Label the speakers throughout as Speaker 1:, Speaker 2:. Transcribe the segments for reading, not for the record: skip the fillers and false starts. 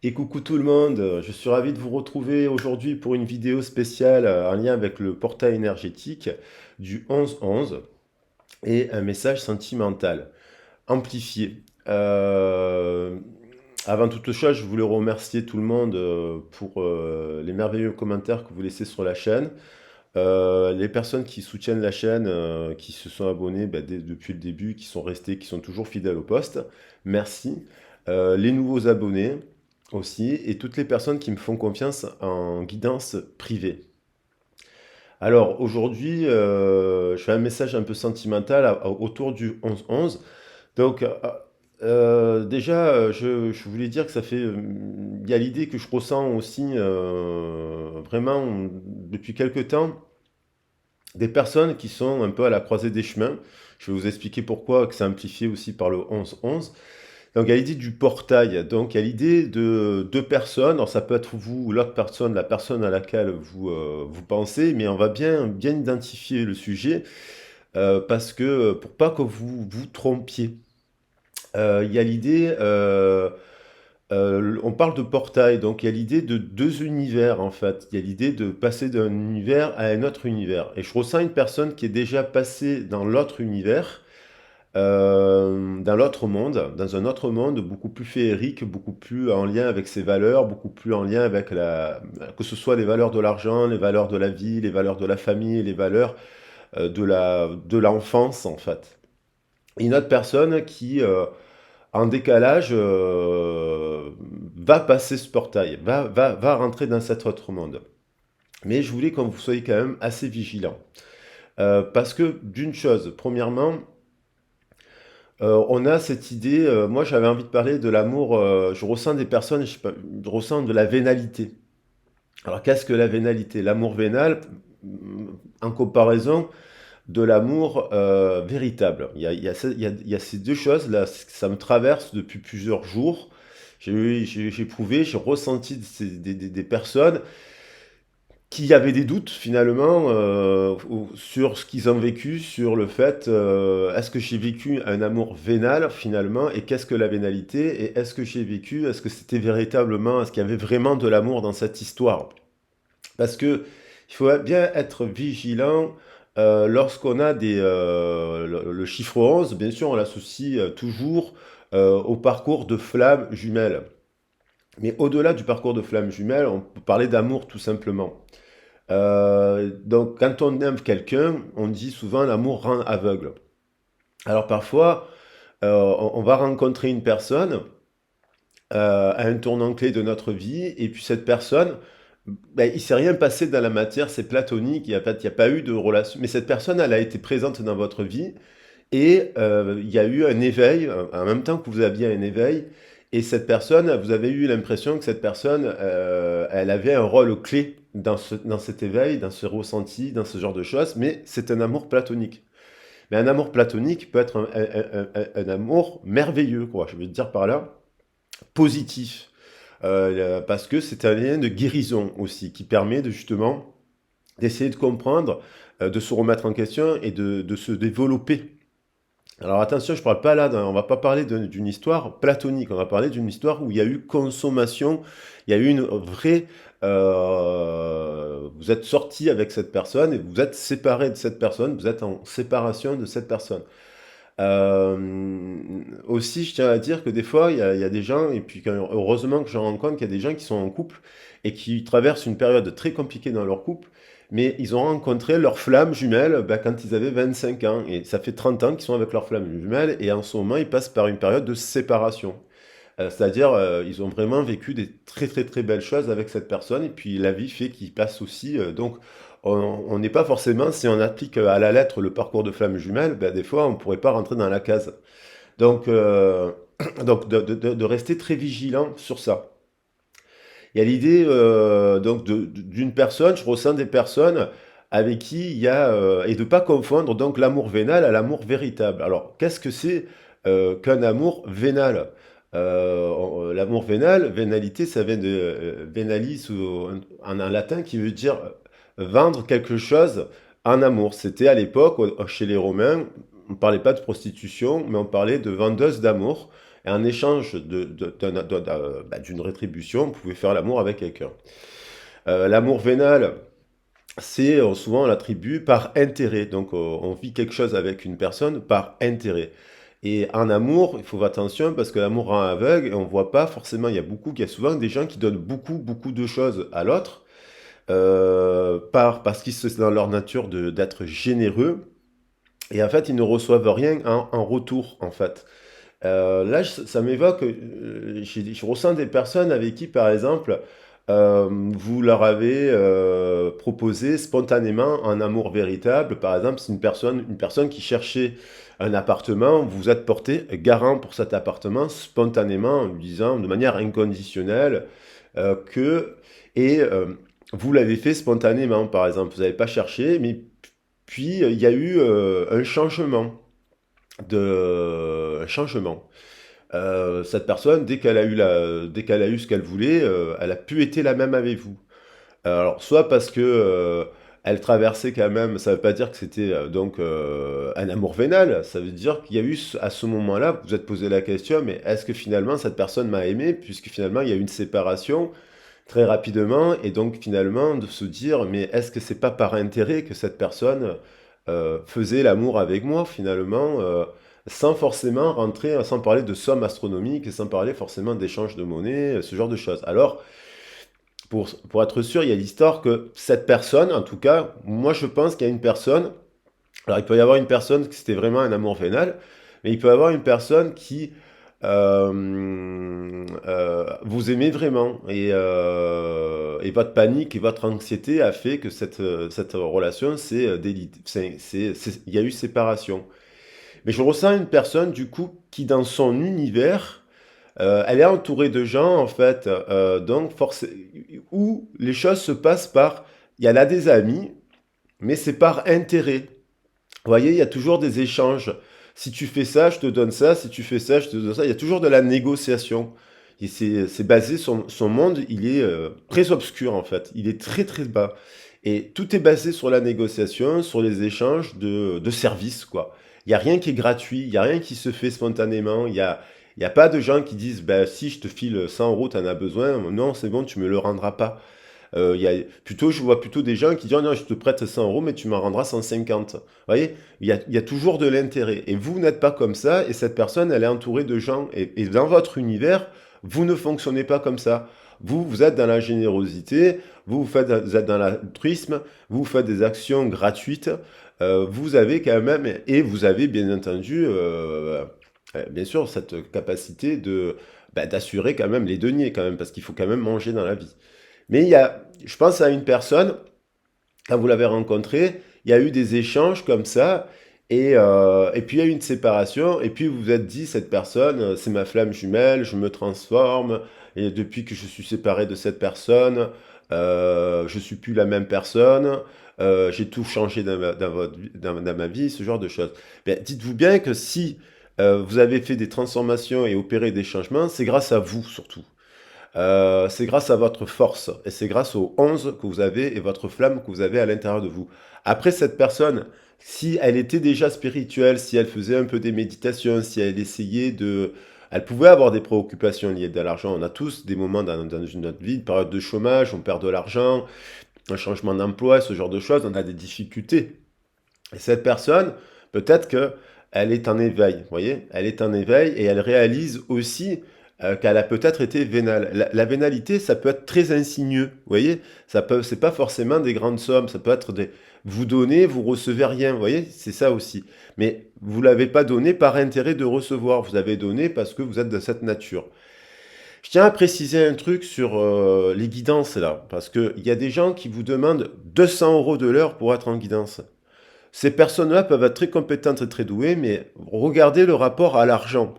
Speaker 1: Et coucou tout le monde, je suis ravi de vous retrouver aujourd'hui pour une vidéo spéciale en lien avec le portail énergétique du 11-11 et un message sentimental amplifié. Avant toute chose, je voulais remercier tout le monde pour les merveilleux commentaires que vous laissez sur la chaîne. Les personnes qui soutiennent la chaîne, qui se sont abonnées depuis le début, qui sont restés, qui sont toujours fidèles au poste, merci. Les nouveaux abonnés aussi, et toutes les personnes qui me font confiance en guidance privée. Alors aujourd'hui, je fais un message un peu sentimental autour du 11-11. Donc déjà, je voulais dire que ça fait... Il y a l'idée que je ressens aussi vraiment depuis quelque temps des personnes qui sont un peu à la croisée des chemins. Je vais vous expliquer pourquoi, que c'est amplifié aussi par le 11-11. Donc il y a l'idée du portail, donc il y a l'idée de deux personnes, alors ça peut être vous ou l'autre personne, la personne à laquelle vous pensez, mais on va bien identifier le sujet parce que pour pas que vous vous trompiez. Il y a l'idée, on parle de portail, donc il y a l'idée de deux univers en fait. Il y a l'idée de passer d'un univers à un autre univers. Et je ressens une personne qui est déjà passée dans l'autre univers, dans l'autre monde, dans un autre monde beaucoup plus féerique, beaucoup plus en lien avec ses valeurs, beaucoup plus en lien avec que ce soit les valeurs de l'argent, les valeurs de la vie, les valeurs de la famille, les valeurs de l'enfance en fait. Une autre personne qui, en décalage, va passer ce portail, va rentrer dans cet autre monde. Mais je voulais que vous soyez quand même assez vigilant. Parce que d'une chose, premièrement, on a cette idée, moi j'avais envie de parler de l'amour, je ressens des personnes, je sais pas, je ressens de la vénalité. Alors qu'est-ce que la vénalité? L'amour vénal, en comparaison de l'amour véritable. Il y a ces deux choses là, ça me traverse depuis plusieurs jours. J'ai éprouvé, j'ai ressenti des personnes qui avaient des doutes finalement sur ce qu'ils ont vécu, sur le fait est-ce que j'ai vécu un amour vénal finalement et qu'est-ce que la vénalité et est-ce que j'ai vécu, est-ce que c'était véritablement, est-ce qu'il y avait vraiment de l'amour dans cette histoire? Parce que il faut bien être vigilant lorsqu'on a le chiffre 11, bien sûr on l'associe toujours au parcours de flammes jumelles. Mais au-delà du parcours de flammes jumelles, on peut parler d'amour tout simplement. Donc, quand on aime quelqu'un, on dit souvent l'amour rend aveugle. Alors, parfois, on va rencontrer une personne à un tournant clé de notre vie, et puis cette personne, ben, il s'est rien passé dans la matière, c'est platonique, il y a pas eu de relation. Mais cette personne, elle a été présente dans votre vie, et il y a eu un éveil, en même temps que vous aviez un éveil, et cette personne, vous avez eu l'impression que cette personne, elle avait un rôle clé dans cet éveil, dans ce ressenti, dans ce genre de choses, mais c'est un amour platonique. Mais un amour platonique peut être un amour merveilleux, quoi. Je veux dire par là, positif. Parce que c'est un lien de guérison aussi, qui permet de justement d'essayer de comprendre, de se remettre en question et de se développer. Alors attention, je parle pas là, on va pas parler d'une histoire platonique, on va parler d'une histoire où il y a eu consommation, il y a eu une vraie... vous êtes sorti avec cette personne et vous êtes séparé de cette personne, vous êtes en séparation de cette personne. Aussi, je tiens à dire que des fois, il y a des gens, et puis heureusement que je rencontre qu'il y a des gens qui sont en couple et qui traversent une période très compliquée dans leur couple, mais ils ont rencontré leur flamme jumelle quand ils avaient 25 ans, et ça fait 30 ans qu'ils sont avec leur flamme jumelle, et en ce moment, ils passent par une période de séparation. C'est-à-dire, ils ont vraiment vécu des très très très belles choses avec cette personne, et puis la vie fait qu'ils passent aussi. Donc, on n'est pas forcément, si on applique à la lettre le parcours de flamme jumelle, ben, des fois, on ne pourrait pas rentrer dans la case. Donc, donc de rester très vigilant sur ça. Il y a l'idée donc d'une personne, je ressens des personnes avec qui il y a, et de ne pas confondre donc l'amour vénal à l'amour véritable. Alors, qu'est-ce que c'est qu'un amour vénal? L'amour vénal, vénalité, ça vient de vénalis ou, en latin qui veut dire vendre quelque chose en amour. C'était à l'époque, chez les Romains, on ne parlait pas de prostitution, mais on parlait de vendeuse d'amour. et en échange d'une rétribution, vous pouvez faire l'amour avec quelqu'un. L'amour vénal, c'est souvent on l'attribue par intérêt. Donc on vit quelque chose avec une personne par intérêt. Et en amour, il faut faire attention parce que l'amour rend aveugle et on voit pas forcément. Il y a souvent des gens qui donnent beaucoup, beaucoup de choses à l'autre parce qu'ils c'est dans leur nature d'être généreux et en fait ils ne reçoivent rien en retour en fait. Là, ça m'évoque, je ressens des personnes avec qui, par exemple, vous leur avez proposé spontanément un amour véritable. Par exemple, c'est une personne qui cherchait un appartement, vous êtes porté garant pour cet appartement spontanément en lui disant de manière inconditionnelle que... Et vous l'avez fait spontanément, par exemple. Vous n'avez pas cherché, mais puis il y a eu un changement. Cette personne, dès qu'elle a eu ce qu'elle voulait, elle a pu être la même avec vous. Alors, soit parce que elle traversait quand même, ça veut pas dire que c'était un amour vénal, ça veut dire qu'il y a eu à ce moment-là, vous vous êtes posé la question, mais est-ce que finalement cette personne m'a aimé, puisque finalement il y a eu une séparation très rapidement, et donc finalement de se dire, mais est-ce que c'est pas par intérêt que cette personne faisait l'amour avec moi finalement, sans forcément rentrer, sans parler de sommes astronomiques, et sans parler forcément d'échange de monnaie, ce genre de choses. Alors, pour être sûr, il y a l'histoire que cette personne, en tout cas, moi je pense qu'il y a une personne, alors il peut y avoir une personne qui c'était vraiment un amour vénal, mais il peut y avoir une personne qui vous aimez vraiment et votre panique et votre anxiété a fait que cette relation il y a eu séparation. Mais je ressens une personne du coup qui dans son univers, elle est entourée de gens en fait, où les choses se passent par, il y en a des amis, mais c'est par intérêt. Vous voyez, il y a toujours des échanges. Si tu fais ça, je te donne ça. Si tu fais ça, je te donne ça. Il y a toujours de la négociation. Et c'est basé, son monde, il est très obscur en fait. Il est très très bas. Et tout est basé sur la négociation, sur les échanges de services, quoi. Il n'y a rien qui est gratuit, il n'y a rien qui se fait spontanément. Il y a pas de gens qui disent, bah, si je te file 100 euros, tu en as besoin. Non, c'est bon, tu me le rendras pas. Je vois plutôt des gens qui disent, oh non, je te prête 100 euros, mais tu m'en rendras 150. Vous voyez, il y a toujours de l'intérêt. Et vous n'êtes pas comme ça, et cette personne, elle est entourée de gens. Et dans votre univers, vous ne fonctionnez pas comme ça. Vous êtes dans la générosité, vous êtes dans l'altruisme, vous faites des actions gratuites. Vous avez quand même, et vous avez bien entendu, bien sûr, cette capacité d'assurer quand même les deniers, quand même, parce qu'il faut quand même manger dans la vie. Mais je pense à une personne, quand vous l'avez rencontrée, il y a eu des échanges comme ça, et puis il y a eu une séparation, et puis vous vous êtes dit, cette personne, c'est ma flamme jumelle, je me transforme, et depuis que je suis séparé de cette personne, je suis plus la même personne, j'ai tout changé dans ma vie, ce genre de choses. Ben, dites-vous bien que si vous avez fait des transformations et opéré des changements, c'est grâce à vous surtout. C'est grâce à votre force et c'est grâce aux 11 que vous avez et votre flamme que vous avez à l'intérieur de vous. Après, cette personne, si elle était déjà spirituelle, si elle faisait un peu des méditations, si elle essayait de... Elle pouvait avoir des préoccupations liées à l'argent. On a tous des moments dans notre vie, une période de chômage, on perd de l'argent, un changement d'emploi, ce genre de choses, on a des difficultés. Et cette personne, peut-être que elle est en éveil, vous voyez, elle est en éveil et elle réalise aussi qu'elle a peut-être été vénale. La vénalité, ça peut être très insinueux, vous voyez, c'est pas forcément des grandes sommes, ça peut être vous donnez, vous recevez rien, vous voyez, c'est ça aussi. Mais vous l'avez pas donné par intérêt de recevoir, vous avez donné parce que vous êtes de cette nature. Je tiens à préciser un truc sur les guidances là, parce qu'il y a des gens qui vous demandent 200 euros de l'heure pour être en guidance. Ces personnes-là peuvent être très compétentes et très douées, mais regardez le rapport à l'argent.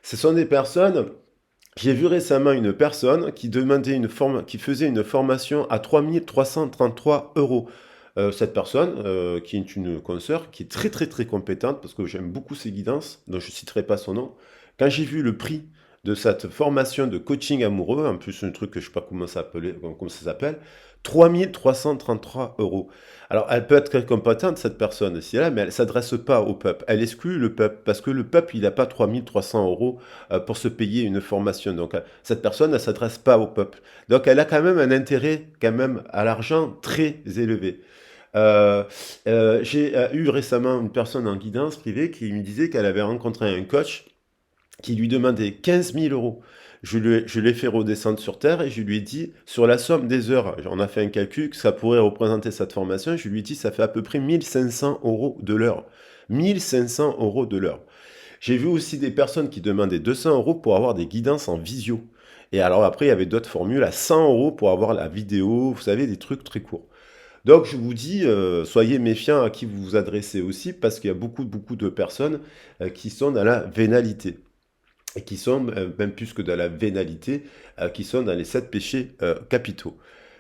Speaker 1: Ce sont des personnes. J'ai vu récemment une personne qui faisait une formation à 3 333 euros. Cette personne, qui est une consoeur, qui est très très très compétente, parce que j'aime beaucoup ses guidances, dont je ne citerai pas son nom, quand j'ai vu le prix de cette formation de coaching amoureux, en plus un truc que je sais pas comment ça s'appelle, 3 333 euros. Alors, elle peut être très compétente, cette personne ici là, mais elle ne s'adresse pas au peuple. Elle exclut le peuple, parce que le peuple, il n'a pas 3 300 euros pour se payer une formation. Donc, cette personne ne s'adresse pas au peuple. Donc, elle a quand même un intérêt quand même à l'argent très élevé. Euh, j'ai eu récemment une personne en guidance privée qui me disait qu'elle avait rencontré un coach qui lui demandait 15 000 euros. Je l'ai fait redescendre sur Terre et je lui ai dit, sur la somme des heures, on a fait un calcul que ça pourrait représenter cette formation, je lui ai dit, ça fait à peu près 1 500 euros de l'heure. 1 500 euros de l'heure. J'ai vu aussi des personnes qui demandaient 200 euros pour avoir des guidances en visio. Et alors après, il y avait d'autres formules à 100 euros pour avoir la vidéo, vous savez, des trucs très courts. Donc je vous dis, soyez méfiants à qui vous vous adressez aussi, parce qu'il y a beaucoup, beaucoup de personnes qui sont dans la vénalité et qui sont, même plus que dans la vénalité, qui sont dans les 7 péchés capitaux.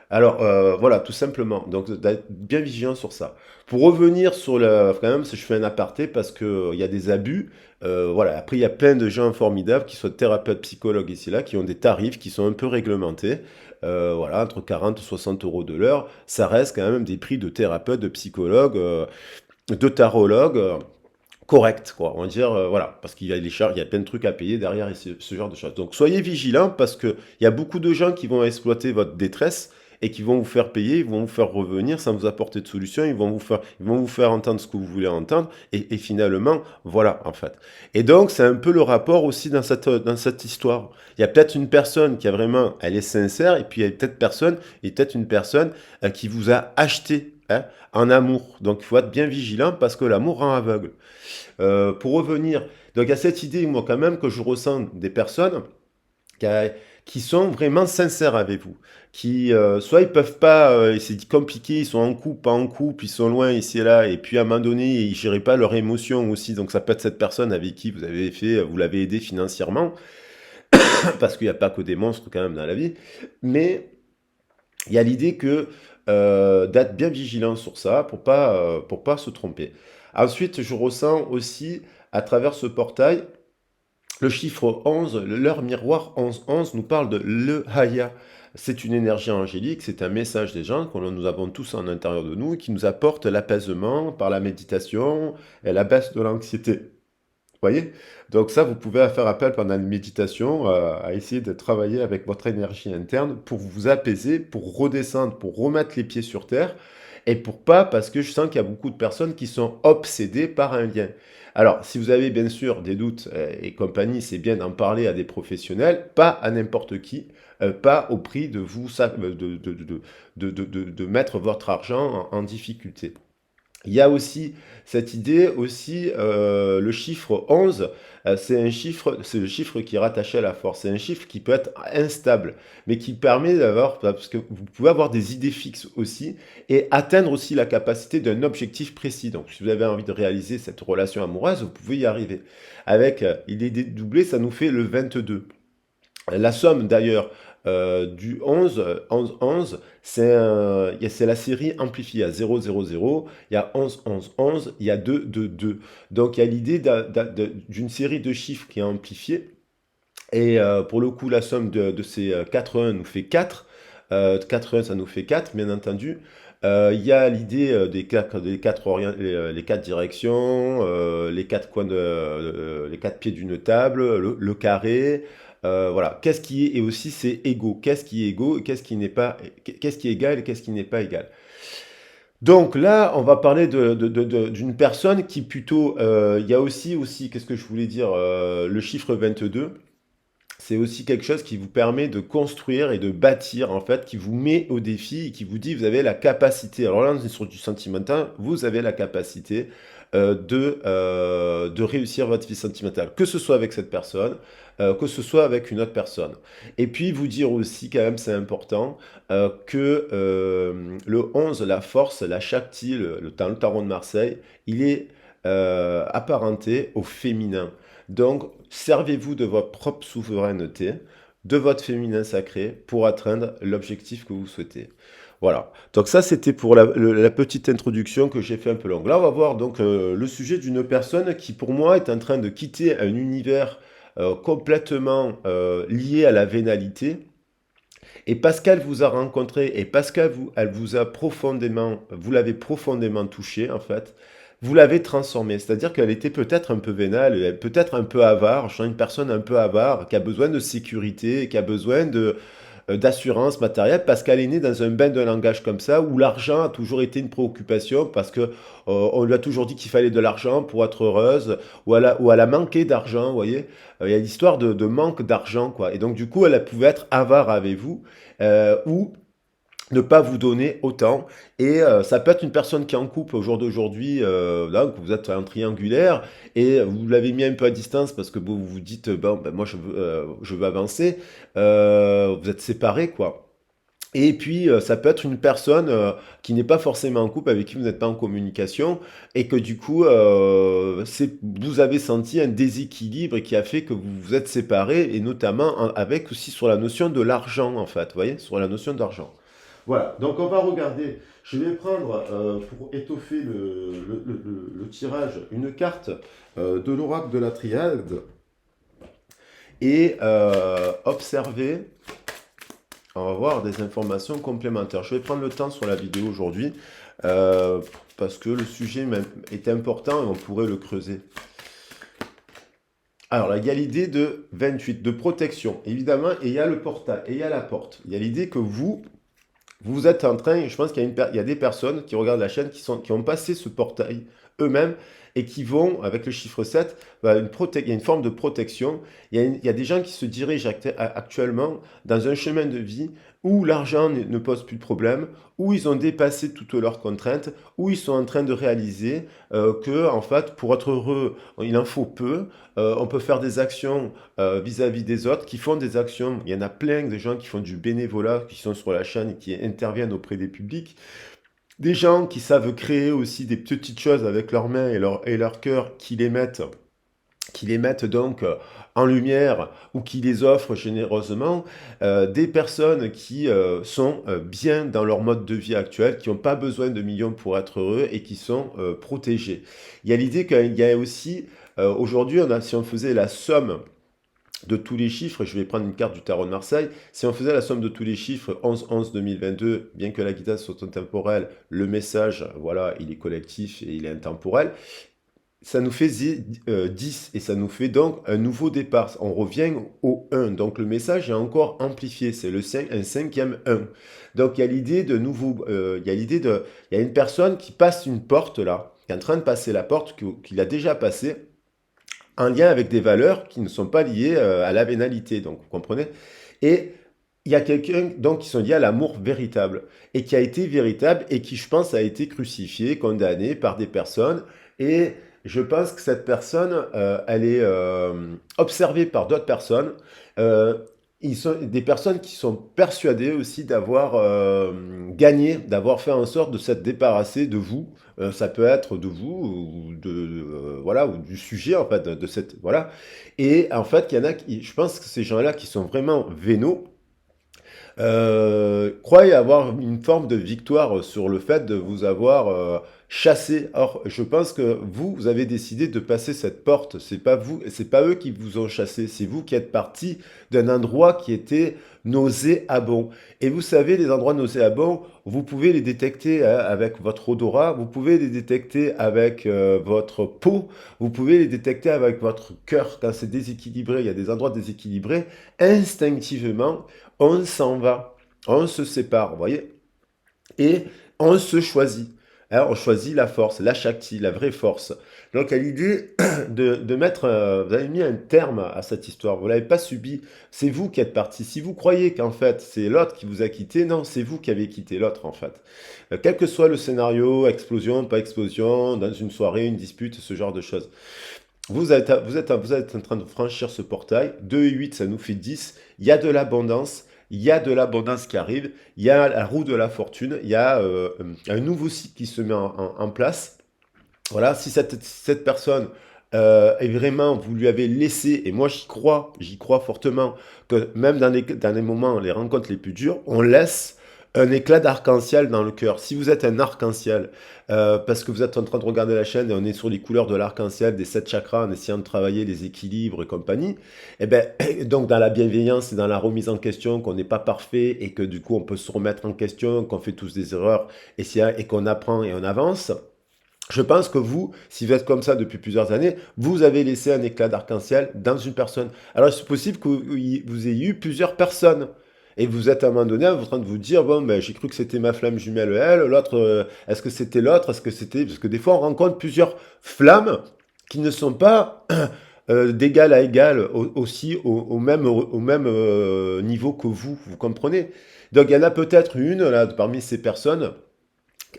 Speaker 1: Alors voilà, tout simplement. Donc d'être bien vigilant sur ça. Pour revenir sur quand même, si je fais un aparté parce que il y a des abus. Voilà. Après, il y a plein de gens formidables qui sont thérapeutes, psychologues ici là, qui ont des tarifs qui sont un peu réglementés. Voilà, entre 40 et 60 euros de l'heure. Ça reste quand même des prix de thérapeutes, de psychologues, de tarologues. Correct, quoi. On va dire, voilà, parce qu'il y a les charges, il y a plein de trucs à payer derrière et ce genre de choses. Donc soyez vigilants parce que il y a beaucoup de gens qui vont exploiter votre détresse et qui vont vous faire payer, ils vont vous faire revenir sans vous apporter de solution, ils vont vous faire entendre ce que vous voulez entendre et finalement, voilà, en fait. Et donc c'est un peu le rapport aussi dans cette histoire. Il y a peut-être une personne qui a vraiment, elle est sincère et puis il y a peut-être une personne qui vous a acheté, hein, en amour. Donc il faut être bien vigilant parce que l'amour rend aveugle. Pour revenir, donc il y a cette idée, moi, quand même, que je ressens des personnes qui, qui sont vraiment sincères avec vous. Qui, soit ils peuvent pas, c'est compliqué, ils sont en couple, pas en couple, ils sont loin ici et là, et puis à un moment donné, ils ne gèrent pas leurs émotions aussi. Donc ça peut être cette personne avec qui vous l'avez aidé financièrement, parce qu'il n'y a pas que des monstres quand même dans la vie. Mais il y a l'idée que d'être bien vigilant sur ça pour pas se tromper. Ensuite, je ressens aussi à travers ce portail le chiffre 11, l'heure miroir 11-11 nous parle de le Haya. C'est une énergie angélique, c'est un message des gens que nous avons tous en intérieur de nous et qui nous apporte l'apaisement par la méditation et la baisse de l'anxiété. Voyez? Donc ça, vous pouvez faire appel pendant une méditation à essayer de travailler avec votre énergie interne pour vous apaiser, pour redescendre, pour remettre les pieds sur terre et pour pas, parce que je sens qu'il y a beaucoup de personnes qui sont obsédées par un lien. Alors, si vous avez bien sûr des doutes et compagnie, c'est bien d'en parler à des professionnels, pas à n'importe qui, pas au prix de vous de mettre votre argent en difficulté. Il y a aussi cette idée aussi, le chiffre 11, c'est le chiffre qui est rattaché à la force. C'est un chiffre qui peut être instable, mais qui permet d'avoir, parce que vous pouvez avoir des idées fixes aussi, et atteindre aussi la capacité d'un objectif précis. Donc, si vous avez envie de réaliser cette relation amoureuse, vous pouvez y arriver. Avec, il est dédoublé, ça nous fait le 22. La somme d'ailleurs du 11, c'est la série amplifiée. Il y a 0, 0, 0, il y a 11, 11, 11, il y a 2, 2, 2. Donc il y a l'idée d'une série de chiffres qui est amplifiée. Et pour le coup, la somme de ces 1 nous fait 4. 1, ça nous fait 4, bien entendu. Il y a l'idée les quatre directions, les quatre pieds d'une table, le carré. Voilà. Qu'est-ce qui est, et aussi c'est égaux. Qu'est-ce qui est égaux et qu'est-ce qui est égal et qu'est-ce qui n'est pas égal. Donc là, on va parler d'une personne qui plutôt, il y a aussi, qu'est-ce que je voulais dire, le chiffre 22. C'est aussi quelque chose qui vous permet de construire et de bâtir, en fait, qui vous met au défi et qui vous dit, vous avez la capacité. Alors là, on est sur du sentimental, vous avez la capacité de réussir votre vie sentimentale, que ce soit avec cette personne, que ce soit avec une autre personne. Et puis, vous dire aussi, quand même, c'est important, que le 11, la force, la Shakti, dans le tarot de Marseille, il est apparenté au féminin. Donc, servez-vous de votre propre souveraineté, de votre féminin sacré pour atteindre l'objectif que vous souhaitez. Voilà. Donc ça, c'était pour la petite introduction que j'ai fait un peu longue. Là, on va voir donc le sujet d'une personne qui, pour moi, est en train de quitter un univers complètement liée à la vénalité. Et parce qu'elle vous a rencontré et parce elle vous a profondément, vous l'avez profondément touché en fait, vous l'avez transformée. C'est-à-dire qu'elle était peut-être un peu vénale, peut-être un peu avare. Je sens une personne un peu avare qui a besoin de sécurité, qui a besoin d'assurance matérielle parce qu'elle est née dans un bain de langage comme ça où l'argent a toujours été une préoccupation parce que on lui a toujours dit qu'il fallait de l'argent pour être heureuse ou elle a manqué d'argent, vous voyez. Il y a l'histoire de manque d'argent, quoi. Et donc, du coup, elle pouvait être avare avec vous ou ne pas vous donner autant. Et ça peut être une personne qui est en couple au jour d'aujourd'hui, là, que vous êtes en triangulaire, et vous l'avez mis un peu à distance parce que vous vous dites, bon, ben, moi je veux avancer. Vous êtes séparés, quoi. Et puis, ça peut être une personne qui n'est pas forcément en couple, avec qui vous n'êtes pas en communication, et que du coup, vous avez senti un déséquilibre et qui a fait que vous vous êtes séparés, et notamment avec aussi sur la notion de l'argent, en fait, vous voyez, sur la notion d'argent. Voilà, donc on va regarder, je vais prendre, pour étoffer le tirage, une carte de l'oracle de la triade, et observer. On va voir des informations complémentaires. Je vais prendre le temps sur la vidéo aujourd'hui euh, parce que le sujet est important et on pourrait le creuser. Alors, là, il y a l'idée de 28, de protection, évidemment, et il y a le portail, et il y a la porte. Il y a l'idée que vous êtes en train, je pense qu'il y a des personnes qui regardent la chaîne qui ont passé ce portail eux-mêmes et qui vont, avec le chiffre 7, il y a une forme de protection. Il y a des gens qui se dirigent actuellement dans un chemin de vie où l'argent ne pose plus de problème, où ils ont dépassé toutes leurs contraintes, où ils sont en train de réaliser que, en fait, pour être heureux, il en faut peu. On peut faire des actions vis-à-vis des autres, qui font des actions. Il y en a plein de gens qui font du bénévolat, qui sont sur la chaîne et qui interviennent auprès des publics. Des gens qui savent créer aussi des petites choses avec leurs mains et leur cœur, qui les mettent donc en lumière ou qui les offrent généreusement. Des personnes qui sont bien dans leur mode de vie actuel, qui n'ont pas besoin de millions pour être heureux et qui sont protégés. Il y a l'idée qu'il y a aussi, aujourd'hui, si on faisait la somme de tous les chiffres, je vais prendre une carte du tarot de Marseille, si on faisait la somme de tous les chiffres 11-11-2022, bien que la guitare soit intemporelle, le message, voilà, il est collectif et il est intemporel, ça nous fait 10 et ça nous fait donc un nouveau départ. On revient au 1. Donc le message est encore amplifié. C'est un cinquième 1. Donc il y a l'idée de nouveau. Il y a une personne qui passe une porte là, qui est en train de passer la porte, qu'il a déjà passée, en lien avec des valeurs qui ne sont pas liées à la vénalité. Donc vous comprenez? Et il y a quelqu'un donc qui sont liés à l'amour véritable et qui a été véritable et qui, je pense, a été crucifié, condamné par des personnes. Et je pense que cette personne, elle est observée par d'autres personnes. Euh, Ils sont des personnes qui sont persuadées aussi d'avoir gagné, d'avoir fait en sorte de s'être débarrassé de vous. Ça peut être de vous ou voilà ou du sujet en fait de cette voilà. Et en fait, il y en a qui, je pense que ces gens-là qui sont vraiment vénaux croyez avoir une forme de victoire sur le fait de vous avoir chassé. Or, je pense que vous avez décidé de passer cette porte. C'est pas vous, c'est pas eux qui vous ont chassé. C'est vous qui êtes parti d'un endroit qui était nauséabond. Et vous savez, les endroits nauséabonds, vous pouvez les détecter avec votre odorat, vous pouvez les détecter avec votre peau, vous pouvez les détecter avec votre cœur quand c'est déséquilibré. Il y a des endroits déséquilibrés. Instinctivement, on s'en va, on se sépare, vous voyez, et on se choisit. Hein, on choisit la force, la Shakti, la vraie force. Donc, à l'idée de mettre, vous avez mis un terme à cette histoire, vous ne l'avez pas subi, c'est vous qui êtes parti. Si vous croyez qu'en fait c'est l'autre qui vous a quitté, non, c'est vous qui avez quitté l'autre en fait. Quel que soit le scénario, explosion, pas explosion, dans une soirée, une dispute, ce genre de choses. Vous êtes en train de franchir ce portail. 2 et 8, ça nous fait 10. Il y a de l'abondance. Il y a de l'abondance qui arrive. Il y a la roue de la fortune. Il y a un nouveau cycle qui se met en place. Voilà, si cette personne est vraiment, vous lui avez laissé, et moi j'y crois fortement, que même dans les moments, les rencontres les plus dures, on laisse un éclat d'arc-en-ciel dans le cœur. Si vous êtes un arc-en-ciel, parce que vous êtes en train de regarder la chaîne et on est sur les couleurs de l'arc-en-ciel, des 7 chakras, en essayant de travailler les équilibres et compagnie, et ben, donc dans la bienveillance et dans la remise en question, qu'on n'est pas parfait et que du coup on peut se remettre en question, qu'on fait tous des erreurs et qu'on apprend et on avance. Je pense que vous, si vous êtes comme ça depuis plusieurs années, vous avez laissé un éclat d'arc-en-ciel dans une personne. Alors, c'est possible que vous ayez eu plusieurs personnes. Et vous êtes à un moment donné en train de vous dire, bon, ben, j'ai cru que c'était ma flamme jumelle, elle, l'autre, est-ce que c'était l'autre, est-ce que c'était... Parce que des fois, on rencontre plusieurs flammes qui ne sont pas d'égal à égal aussi au même niveau que vous comprenez. Donc, il y en a peut-être une, là, parmi ces personnes,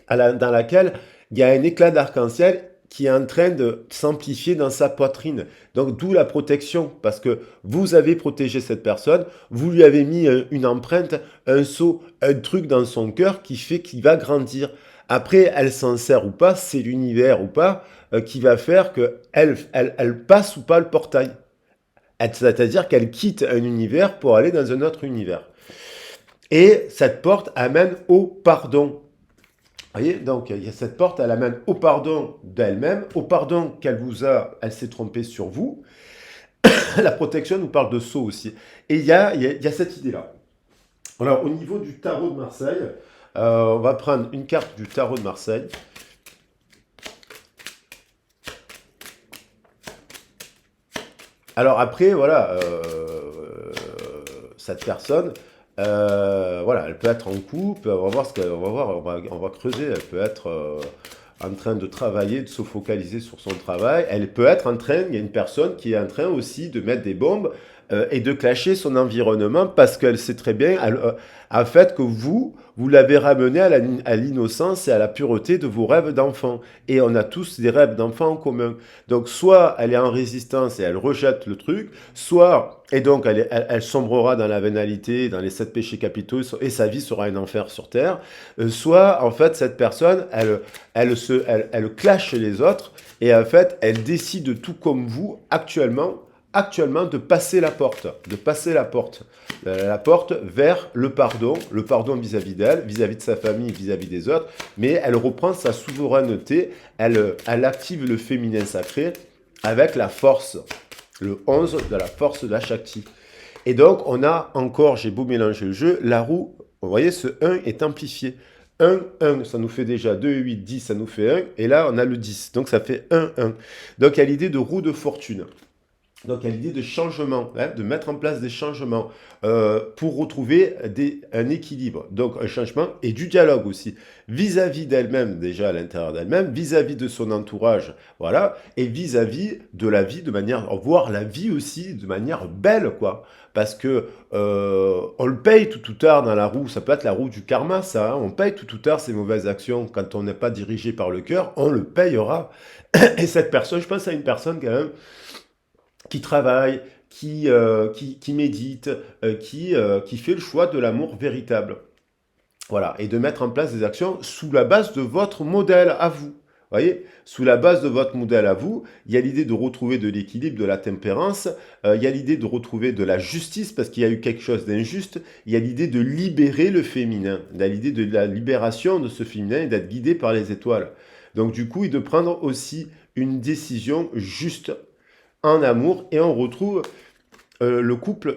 Speaker 1: dans laquelle il y a un éclat d'arc-en-ciel qui est en train de s'amplifier dans sa poitrine. Donc d'où la protection, parce que vous avez protégé cette personne, vous lui avez mis une empreinte, un sceau, un truc dans son cœur qui fait qu'il va grandir. Après, elle s'en sert ou pas, c'est l'univers ou pas, qui va faire qu'elle passe ou pas le portail. C'est-à-dire qu'elle quitte un univers pour aller dans un autre univers. Et cette porte amène au pardon. Vous voyez, donc il y a cette porte, elle amène au pardon d'elle-même, au pardon elle s'est trompée sur vous. La protection nous parle de saut aussi. Et il y a cette idée-là. Alors, au niveau du tarot de Marseille, on va prendre une carte du tarot de Marseille. Alors après, voilà, cette personne, voilà, elle peut être en couple, on va voir on va creuser, elle peut être en train de travailler, de se focaliser sur son travail, elle peut être en train, il y a une personne qui est en train aussi de mettre des bombes et de clasher son environnement parce qu'elle sait très bien, en fait, que vous l'avez ramené à l'innocence et à la pureté de vos rêves d'enfant. Et on a tous des rêves d'enfant en commun. Donc, soit elle est en résistance et elle rejette le truc, soit, et donc elle sombrera dans la vénalité, dans les 7 péchés capitaux, et sa vie sera un enfer sur terre, soit, en fait, cette personne, elle clash les autres, et en fait, elle décide tout comme vous, actuellement, de passer la porte vers le pardon vis-à-vis d'elle, vis-à-vis de sa famille, vis-à-vis des autres, mais elle reprend sa souveraineté, elle active le féminin sacré avec la force, le 11 de la force de la Shakti. Et donc, on a encore, j'ai beau mélanger le jeu, la roue, vous voyez, ce 1 est amplifié. 1, 1, ça nous fait déjà 2, 8, 10, ça nous fait 1, et là, on a le 10, donc ça fait 1, 1. Donc, il y a l'idée de roue de fortune. Donc, il y a l'idée de changement, hein, de mettre en place des changements pour retrouver un équilibre. Donc, un changement et du dialogue aussi, vis-à-vis d'elle-même, déjà à l'intérieur d'elle-même, vis-à-vis de son entourage, voilà, et vis-à-vis de la vie de manière, voir la vie aussi de manière belle, quoi. Parce que on le paye tout ou tard dans la roue, ça peut être la roue du karma, ça, hein, on paye tout ou tard ses mauvaises actions. Quand on n'est pas dirigé par le cœur, on le payera. Et cette personne, je pense à une personne quand même qui travaille, qui médite, qui fait le choix de l'amour véritable. Voilà, et de mettre en place des actions sous la base de votre modèle à vous. Vous voyez, sous la base de votre modèle à vous, il y a l'idée de retrouver de l'équilibre, de la tempérance, il y a l'idée de retrouver de la justice parce qu'il y a eu quelque chose d'injuste, il y a l'idée de libérer le féminin, il y a l'idée de la libération de ce féminin et d'être guidé par les étoiles. Donc du coup, et de prendre aussi une décision juste en amour et on retrouve le couple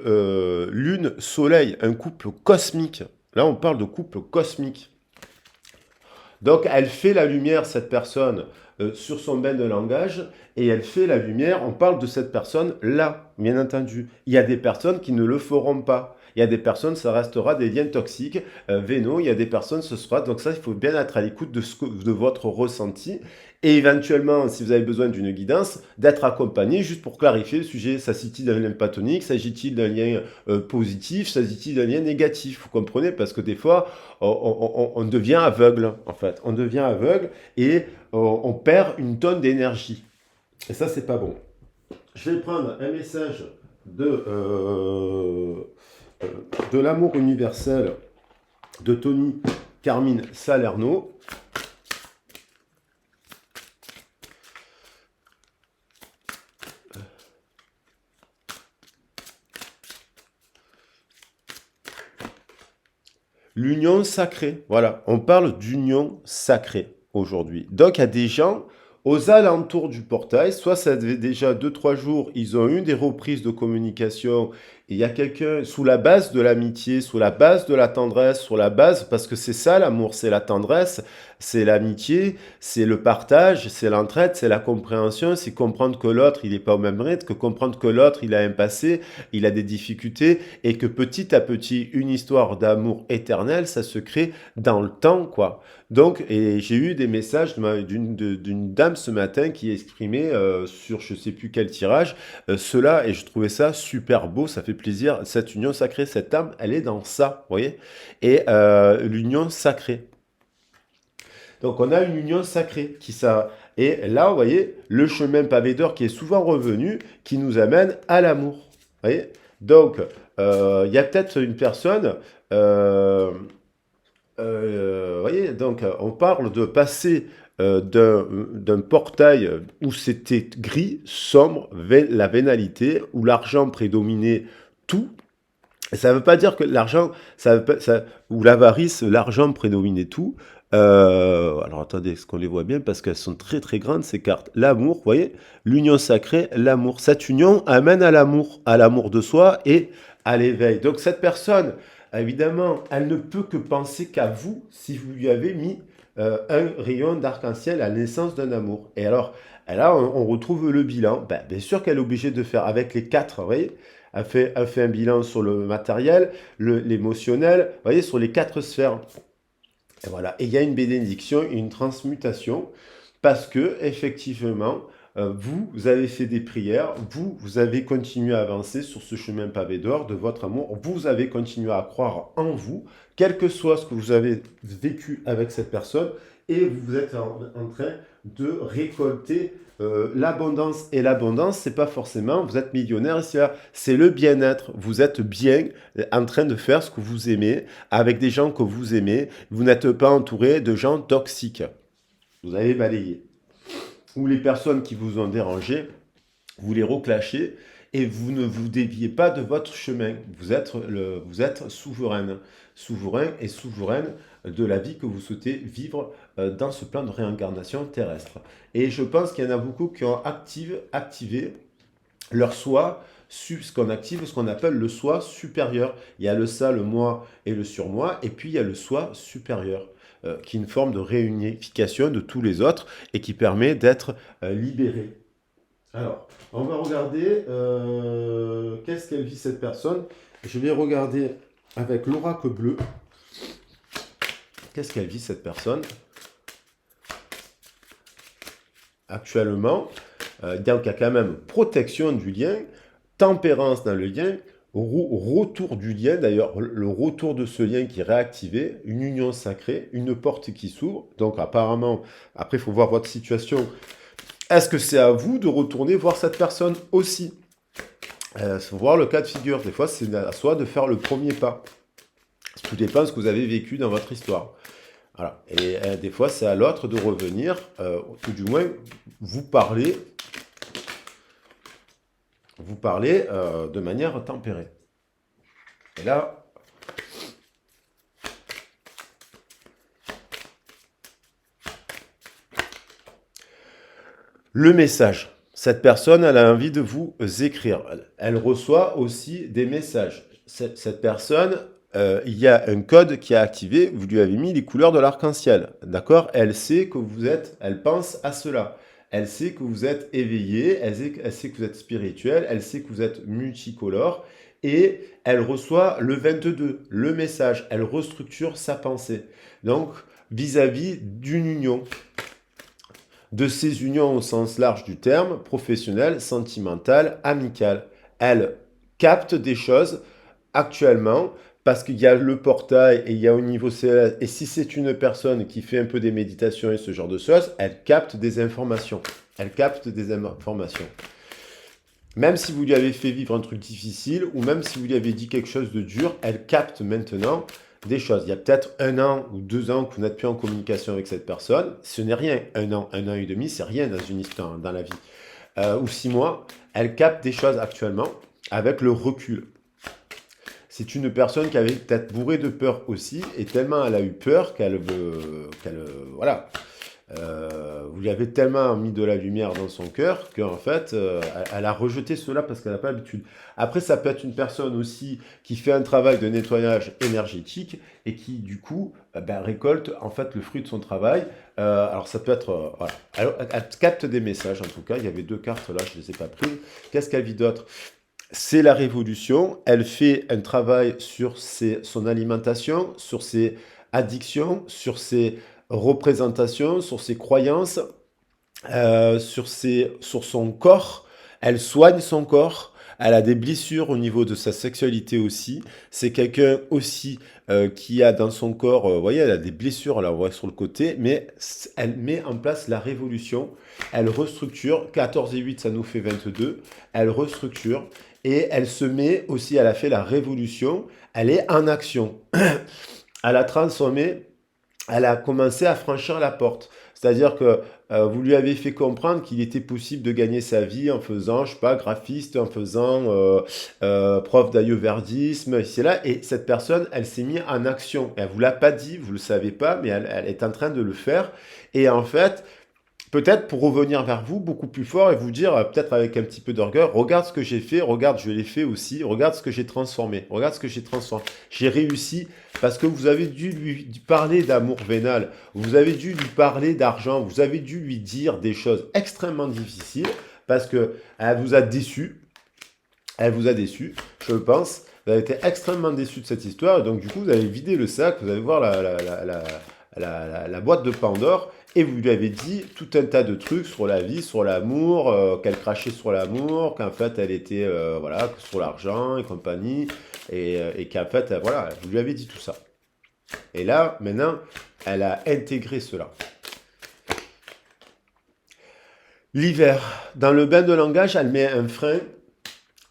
Speaker 1: Lune-Soleil, un couple cosmique. Là, on parle de couple cosmique. Donc, elle fait la lumière, cette personne, sur son bain de langage, et elle fait la lumière, on parle de cette personne-là, bien entendu. Il y a des personnes qui ne le feront pas. Il y a des personnes, ça restera des liens toxiques, vénaux. Il y a des personnes, ce sera... Donc ça, il faut bien être à l'écoute de votre ressenti. Et éventuellement, si vous avez besoin d'une guidance, d'être accompagné juste pour clarifier le sujet. S'agit-il d'un lien platonique? S'agit-il d'un lien positif? S'agit-il d'un lien négatif? Vous comprenez? Parce que des fois, on devient aveugle, en fait. On devient aveugle et on perd une tonne d'énergie. Et ça, c'est pas bon. Je vais prendre un message de l'amour universel de Tony Carmine Salerno. l'union sacrée. Voilà, on parle d'union sacrée aujourd'hui. Donc, il y a des gens aux alentours du portail, soit ça fait déjà 2, 3 jours, ils ont eu des reprises de communication, et il y a quelqu'un sous la base de l'amitié, sous la base de la tendresse, sur la base, parce que c'est ça l'amour, c'est la tendresse, c'est l'amitié, c'est le partage, c'est l'entraide, c'est la compréhension, c'est comprendre que l'autre, il n'est pas au même rythme, que comprendre que l'autre, il a un passé, il a des difficultés, et que petit à petit, une histoire d'amour éternel, ça se crée dans le temps, quoi. Donc, et j'ai eu des messages d'une dame ce matin qui exprimait sur je sais plus quel tirage cela, et je trouvais ça super beau, ça fait plaisir. Cette union sacrée, cette âme, elle est dans ça, vous voyez? Et l'union sacrée. Donc, on a une union sacrée qui ça. Et là, vous voyez, le chemin pavé d'or qui est souvent revenu, qui nous amène à l'amour. Vous voyez? Donc, il y a peut-être une personne. euh, voyez, donc on parle de passer d'un portail où c'était gris, sombre, la vénalité, où l'argent prédominait tout. Et ça ne veut pas dire que l'argent, ou l'avarice, l'argent prédominait tout. Alors attendez, est-ce qu'on les voit bien? Parce qu'elles sont très très grandes ces cartes. L'amour, vous voyez, l'union sacrée, l'amour. Cette union amène à l'amour de soi et à l'éveil. Donc cette personne, évidemment, elle ne peut que penser qu'à vous si vous lui avez mis un rayon d'arc-en-ciel à la naissance d'un amour. Et alors, là, on retrouve le bilan. Ben, bien sûr qu'elle est obligée de faire avec les quatre, vous voyez, elle fait un bilan sur le matériel, l'émotionnel, vous voyez, sur les quatre sphères. Et voilà. Et il y a une bénédiction, une transmutation, parce que effectivement, vous avez fait des prières, vous avez continué à avancer sur ce chemin pavé d'or de votre amour, vous avez continué à croire en vous, quel que soit ce que vous avez vécu avec cette personne, et vous êtes en train de récolter l'abondance. Et l'abondance, c'est pas forcément, vous êtes millionnaire, c'est le bien-être. Vous êtes bien en train de faire ce que vous aimez, avec des gens que vous aimez. Vous n'êtes pas entouré de gens toxiques. Vous avez balayé. Ou les personnes qui vous ont dérangé, vous les reclashez et vous ne vous déviez pas de votre chemin. Vous êtes souverain et souveraine de la vie que vous souhaitez vivre dans ce plan de réincarnation terrestre. Et je pense qu'il y en a beaucoup qui ont activé leur soi, ce qu'on appelle le soi supérieur. Il y a le ça, le moi et le surmoi, et puis il y a le soi supérieur, qui est une forme de réunification de tous les autres et qui permet d'être libéré. Alors, on va regarder qu'est-ce qu'elle vit cette personne. Je vais regarder avec l'oracle bleu. Qu'est-ce qu'elle vit cette personne actuellement? Donc il y a quand même protection du lien, tempérance dans le lien, retour du lien, d'ailleurs le retour de ce lien qui est réactivé, une union sacrée, une porte qui s'ouvre. Donc apparemment, après il faut voir votre situation. Est-ce que c'est à vous de retourner voir cette personne aussi? Faut voir le cas de figure. Des fois, c'est à soi de faire le premier pas. Tout dépend de ce que vous avez vécu dans votre histoire. Voilà. Et des fois, c'est à l'autre de revenir, tout du moins, vous parler de manière tempérée. Et là, le message. Cette personne, elle a envie de vous écrire. Elle reçoit aussi des messages. Cette personne, il y a un code qui est activé. Vous lui avez mis les couleurs de l'arc-en-ciel. D'accord? Elle sait que vous êtes, elle pense à cela. Elle sait que vous êtes éveillé, elle sait que vous êtes spirituel, elle sait que vous êtes multicolore. Et elle reçoit le 22, le message. Elle restructure sa pensée. Donc, vis-à-vis d'une union. De ces unions au sens large du terme, professionnelle, sentimentale, amicale. Elle capte des choses actuellement parce qu'il y a le portail et il y a au niveau céleste. Et si c'est une personne qui fait un peu des méditations et ce genre de choses, elle capte des informations. Elle capte des informations. Même si vous lui avez fait vivre un truc difficile ou même si vous lui avez dit quelque chose de dur, elle capte maintenant des choses. Il y a peut-être 1 an ou 2 ans que vous n'êtes plus en communication avec cette personne. Ce n'est rien. 1 an et demi, c'est rien dans une histoire, dans la vie. Ou 6 mois, elle capte des choses actuellement avec le recul. c'est une personne qui avait peut-être bourré de peur aussi, et tellement elle a eu peur voilà, vous lui avez tellement mis de la lumière dans son cœur qu'en fait, elle a rejeté cela parce qu'elle n'a pas l'habitude. Après, ça peut être une personne aussi qui fait un travail de nettoyage énergétique et qui, du coup, ben, récolte en fait le fruit de son travail. Alors, ça peut être, voilà. Elle capte des messages, en tout cas. Il y avait deux cartes là, je ne les ai pas prises. Qu'est-ce qu'elle vit d'autre? C'est la révolution. Elle fait un travail sur son alimentation, sur ses addictions, sur ses représentations, sur ses croyances, sur son corps. Elle soigne son corps. Elle a des blessures au niveau de sa sexualité aussi. C'est quelqu'un aussi qui a dans son corps, vous voyez, elle a des blessures, là on voit sur le côté, mais elle met en place la révolution. Elle restructure. 14 et 8, ça nous fait 22. Elle restructure. Et elle se met aussi, elle a fait la révolution. Elle est en action. Elle a transformé, elle a commencé à franchir la porte. C'est-à-dire que vous lui avez fait comprendre qu'il était possible de gagner sa vie en faisant, je sais pas, graphiste, en faisant prof d'ayurvédisme, ici et là. Et cette personne, elle s'est mise en action. Elle vous l'a pas dit, vous le savez pas, mais elle est en train de le faire. Et en fait, peut-être pour revenir vers vous beaucoup plus fort et vous dire, peut-être avec un petit peu d'orgueil, regarde ce que j'ai fait, regarde, je l'ai fait aussi, regarde ce que j'ai transformé, regarde ce que j'ai transformé. J'ai réussi parce que vous avez dû lui parler d'amour vénal, vous avez dû lui parler d'argent, vous avez dû lui dire des choses extrêmement difficiles parce que elle vous a déçu, elle vous a déçu, je pense. Vous avez été extrêmement déçu de cette histoire et donc du coup vous allez vider le sac, vous allez voir la boîte de Pandore et vous lui avez dit tout un tas de trucs sur la vie, sur l'amour, qu'elle crachait sur l'amour, qu'en fait elle était voilà, sur l'argent et compagnie, et qu'en fait voilà, vous lui avez dit tout ça. Et là, maintenant, elle a intégré cela. L'hiver, dans le bain de langage, elle met un frein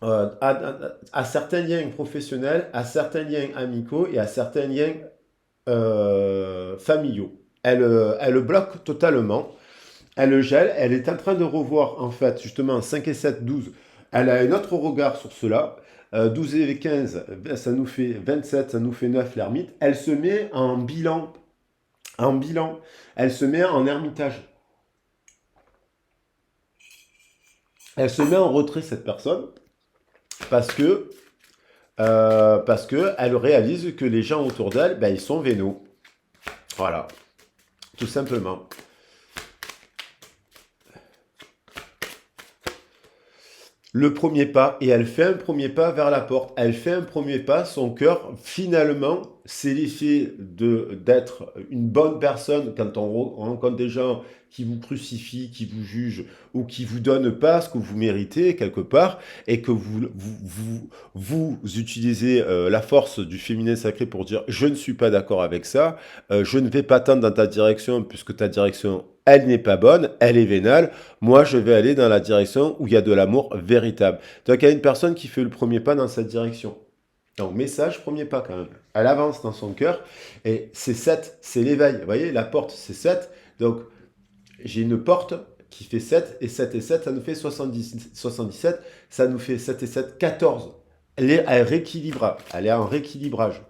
Speaker 1: à certains liens professionnels, à certains liens amicaux et à certains liens familiaux. Elle le bloque totalement, elle le gèle, elle est en train de revoir en fait justement 5 et 7, 12. Elle a un autre regard sur cela. 12 et 15, ça nous fait 27, ça nous fait 9 l'ermite. Elle se met en bilan, elle se met en ermitage. Elle se met en retrait cette personne parce que elle réalise que les gens autour d'elle, ben, ils sont vénaux. Voilà, tout simplement. Le premier pas, et elle fait un premier pas vers la porte. Elle fait un premier pas, son cœur, finalement, c'est l'effet d'être une bonne personne quand on rencontre des gens qui vous crucifient, qui vous jugent, ou qui vous donnent pas ce que vous méritez quelque part, et que vous utilisez la force du féminin sacré pour dire je ne suis pas d'accord avec ça, je ne vais pas tendre dans ta direction puisque ta direction elle n'est pas bonne, elle est vénale, moi je vais aller dans la direction où il y a de l'amour véritable. Donc il y a une personne qui fait le premier pas dans cette direction. Donc message, premier pas quand même. Elle avance dans son cœur et c'est 7, c'est l'éveil. Vous voyez, la porte c'est 7. Donc j'ai une porte qui fait 7 et 7 et 7, ça nous fait 77, ça nous fait 7 et 7, 14. Elle est à rééquilibrage, elle est en rééquilibrage.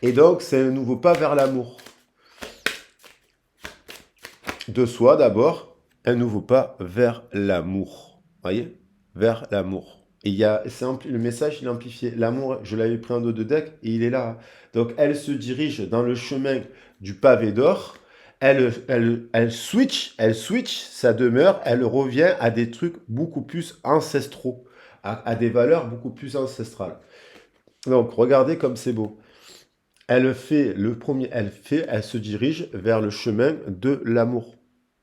Speaker 1: Et donc c'est un nouveau pas vers l'amour. De soi d'abord, un nouveau pas vers l'amour. Voyez, vers l'amour. Et le message, il est amplifié. L'amour, je l'avais pris en dos de deck et il est là. Donc elle se dirige dans le chemin du pavé d'or. Elle switch sa demeure. Elle revient à des trucs beaucoup plus ancestraux, à des valeurs beaucoup plus ancestrales. Donc regardez comme c'est beau. Elle fait le premier, elle se dirige vers le chemin de l'amour.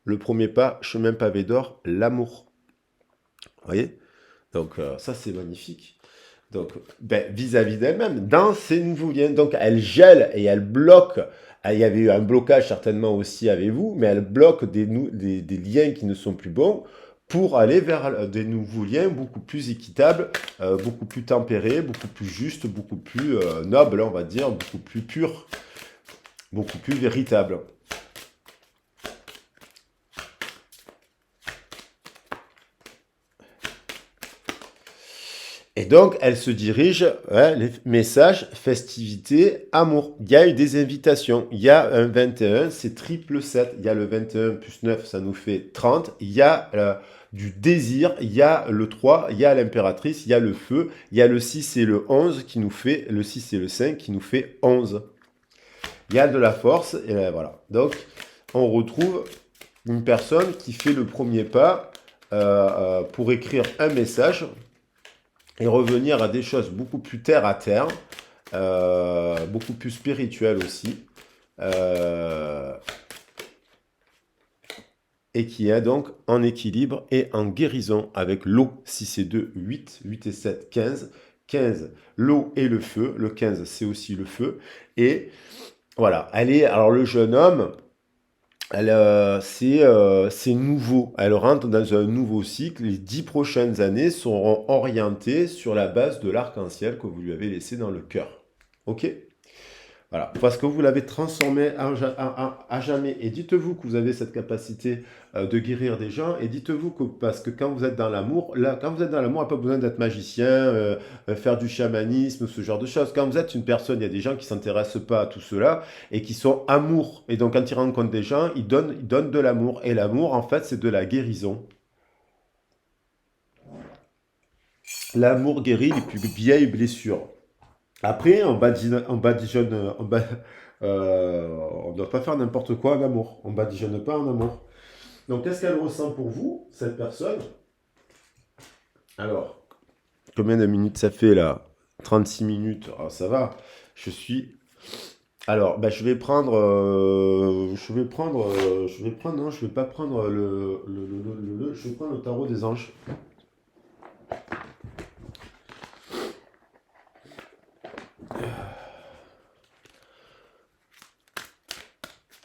Speaker 1: Le premier pas, chemin pavé d'or, l'amour. Vous voyez? Donc ça c'est magnifique. Donc ben, vis-à-vis d'elle-même, dans ses nouveaux liens. Donc elle gèle et elle bloque. Il y avait eu un blocage certainement aussi avec vous, mais elle bloque des liens qui ne sont plus bons pour aller vers des nouveaux liens beaucoup plus équitables, beaucoup plus tempérés, beaucoup plus justes, beaucoup plus nobles, on va dire, beaucoup plus purs, beaucoup plus véritables. Et donc, elle se dirige, hein, les messages, festivités, amour. Il y a eu des invitations. Il y a un 21, c'est triple 7. Il y a le 21 plus 9, ça nous fait 30. Il y a du désir. Il y a le 3, il y a l'impératrice, il y a le feu. Il y a le 6 et le 11 qui nous fait, le 6 et le 5 qui nous fait 11. Il y a de la force. Et voilà. Donc, on retrouve une personne qui fait le premier pas pour écrire un message et revenir à des choses beaucoup plus terre à terre, beaucoup plus spirituelles aussi, euh, et qui est donc en équilibre et en guérison avec l'eau, 6 et 2, 8, 8 et 7, 15, 15, l'eau et le feu, le 15 c'est aussi le feu, et voilà, alors le jeune homme, c'est nouveau. Elle rentre dans un nouveau cycle. Les 10 prochaines années seront orientées sur la base de l'arc-en-ciel que vous lui avez laissé dans le cœur. Ok? Voilà. Parce que vous l'avez transformé à jamais. Et dites-vous que vous avez cette capacité de guérir des gens. Et dites-vous que, parce que quand vous êtes dans l'amour, là, quand vous êtes dans l'amour, il n'y a pas besoin d'être magicien, faire du chamanisme, ce genre de choses. Quand vous êtes une personne, il y a des gens qui ne s'intéressent pas à tout cela et qui sont amour. Et donc, quand ils rencontrent des gens, ils donnent de l'amour. Et l'amour, en fait, c'est de la guérison. L'amour guérit les plus vieilles blessures. Après, on ne doit pas faire n'importe quoi en amour. On badigeonne pas en amour. Donc, qu'est-ce qu'elle ressent pour vous, cette personne? Alors, combien de minutes ça fait là? 36 minutes. Ah, ça va. Je suis. Alors, bah, non, je vais pas prendre je vais prendre le tarot des anges.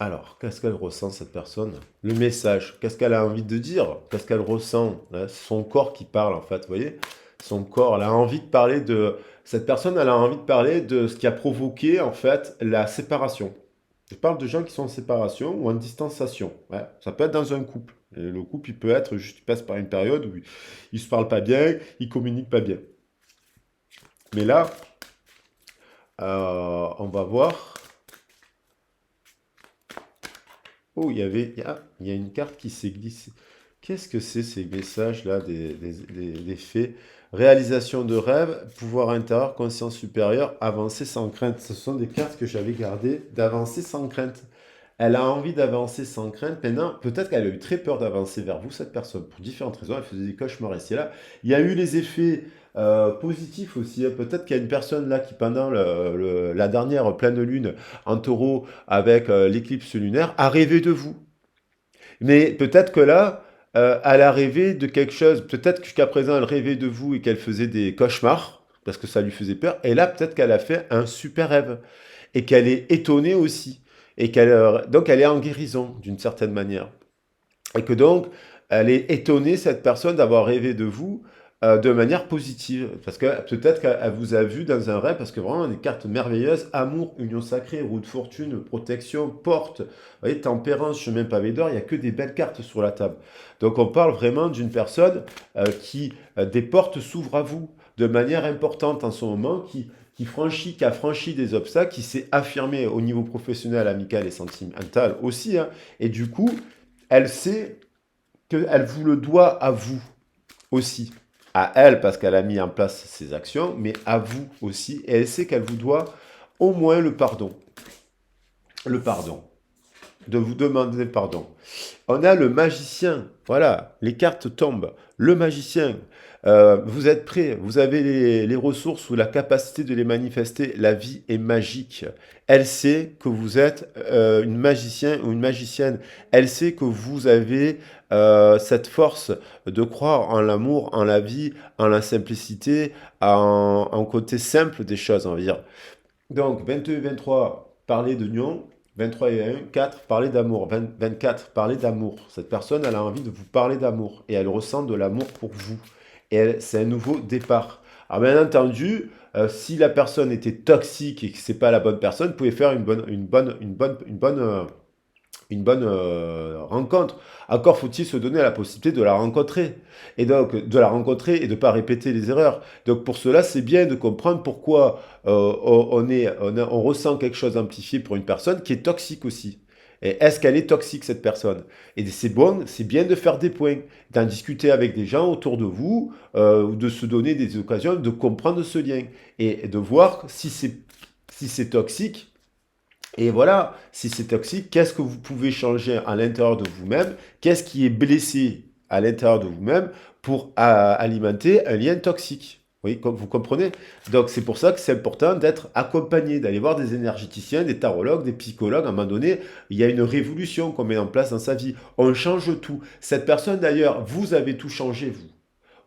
Speaker 1: Alors, qu'est-ce qu'elle ressent, cette personne? Le message, qu'est-ce qu'elle a envie de dire? Qu'est-ce qu'elle ressent? Hein, c'est son corps qui parle, en fait, vous voyez? Son corps, elle a envie de parler de... Cette personne, elle a envie de parler de ce qui a provoqué, en fait, la séparation. Je parle de gens qui sont en séparation ou en distanciation. Ouais, ça peut être dans un couple. Et le couple, il peut être juste, il passe par une période où ils se parlent pas bien, ils communiquent pas bien. Mais là, on va voir. Oh, il y a une carte qui s'est glissée. Qu'est-ce que c'est ces messages-là des faits? Réalisation de rêve, pouvoir intérieur, conscience supérieure, avancer sans crainte. Ce sont des cartes que j'avais gardées d'avancer sans crainte. Elle a envie d'avancer sans crainte. Maintenant, peut-être qu'elle a eu très peur d'avancer vers vous, cette personne, pour différentes raisons. Elle faisait des cauchemars ici et là. Il y a eu les effets positifs aussi, hein. Peut-être qu'il y a une personne là qui, pendant la dernière pleine lune en taureau avec l'éclipse lunaire, a rêvé de vous. Mais peut-être que là, elle a rêvé de quelque chose. Peut-être que jusqu'à présent, elle rêvait de vous et qu'elle faisait des cauchemars, parce que ça lui faisait peur. Et là, peut-être qu'elle a fait un super rêve. Et qu'elle est étonnée aussi. Donc, elle est en guérison, d'une certaine manière. Et que donc, elle est étonnée, cette personne, d'avoir rêvé de vous de manière positive. Parce que peut-être qu'elle vous a vu dans un rêve, parce que vraiment, des cartes merveilleuses, amour, union sacrée, roue de fortune, protection, porte, vous voyez, tempérance, chemin pavé d'or, il n'y a que des belles cartes sur la table. Donc on parle vraiment d'une personne des portes s'ouvrent à vous de manière importante en ce moment, qui a franchi des obstacles, qui s'est affirmée au niveau professionnel, amical et sentimental aussi, hein. Et du coup, elle sait qu'elle vous le doit à vous aussi. À elle, parce qu'elle a mis en place ses actions, mais à vous aussi. Et elle sait qu'elle vous doit au moins le pardon. Le pardon. De vous demander pardon. On a le magicien. Voilà, les cartes tombent. Le magicien. Vous êtes prêts, vous avez les ressources ou la capacité de les manifester. La vie est magique. Elle sait que vous êtes une magicien ou une magicienne. Elle sait que vous avez cette force de croire en l'amour, en la vie, en la simplicité, en côté simple des choses, on va dire. Donc, 22 et 23, parler d'union. 23 et 1, 4, parler d'amour. 24, parler d'amour. Cette personne, elle a envie de vous parler d'amour. Et elle ressent de l'amour pour vous. Et c'est un nouveau départ. Alors, bien entendu, si la personne était toxique et que c'est pas la bonne personne, vous pouvez faire une bonne une bonne rencontre. Encore faut-il se donner la possibilité de la rencontrer. Et donc, de la rencontrer et de ne pas répéter les erreurs. Donc, pour cela, c'est bien de comprendre pourquoi on ressent quelque chose d'amplifié pour une personne qui est toxique aussi. Et est-ce qu'elle est toxique, cette personne? Et c'est bon, c'est bien de faire des points, d'en discuter avec des gens autour de vous, ou de se donner des occasions de comprendre ce lien et de voir si c'est toxique. Et voilà, si c'est toxique, qu'est-ce que vous pouvez changer à l'intérieur de vous-même? Qu'est-ce qui est blessé à l'intérieur de vous-même pour alimenter un lien toxique? Oui, comme vous comprenez? Donc c'est pour ça que c'est important d'être accompagné, d'aller voir des énergéticiens, des tarologues, des psychologues. À un moment donné, il y a une révolution qu'on met en place dans sa vie. On change tout. Cette personne d'ailleurs, vous avez tout changé, vous.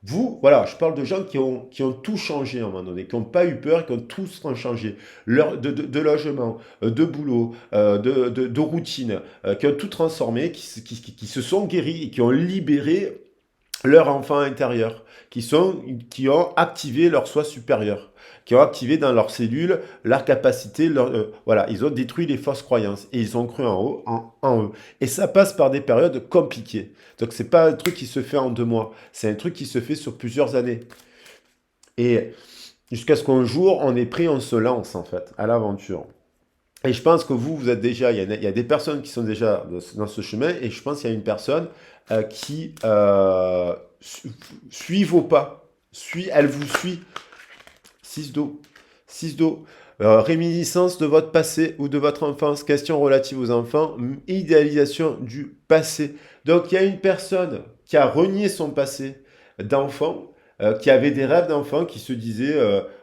Speaker 1: Vous, voilà, je parle de gens qui ont tout changé à un moment donné, qui n'ont pas eu peur, qui ont tout changé. De logement, de boulot, de routine, qui ont tout transformé, qui se sont guéris et qui ont libéré leur enfant intérieur, qui ont activé leur soi supérieur, qui ont activé dans leurs cellules leur capacité, voilà, ils ont détruit les fausses croyances et ils ont cru en eux. Et ça passe par des périodes compliquées. Donc c'est pas un truc qui se fait en 2 mois, c'est un truc qui se fait sur plusieurs années. Et jusqu'à ce qu'un jour, on est pris, on se lance en fait à l'aventure. Et je pense que vous êtes déjà, il y a des personnes qui sont déjà dans ce chemin, et je pense qu'il y a une personne qui suit vos pas, elle vous suit. 6 d'eau. 6 d'eau. Réminiscence de votre passé ou de votre enfance, question relative aux enfants, idéalisation du passé. Donc il y a une personne qui a renié son passé d'enfant, qui avait des rêves d'enfant, qui se disait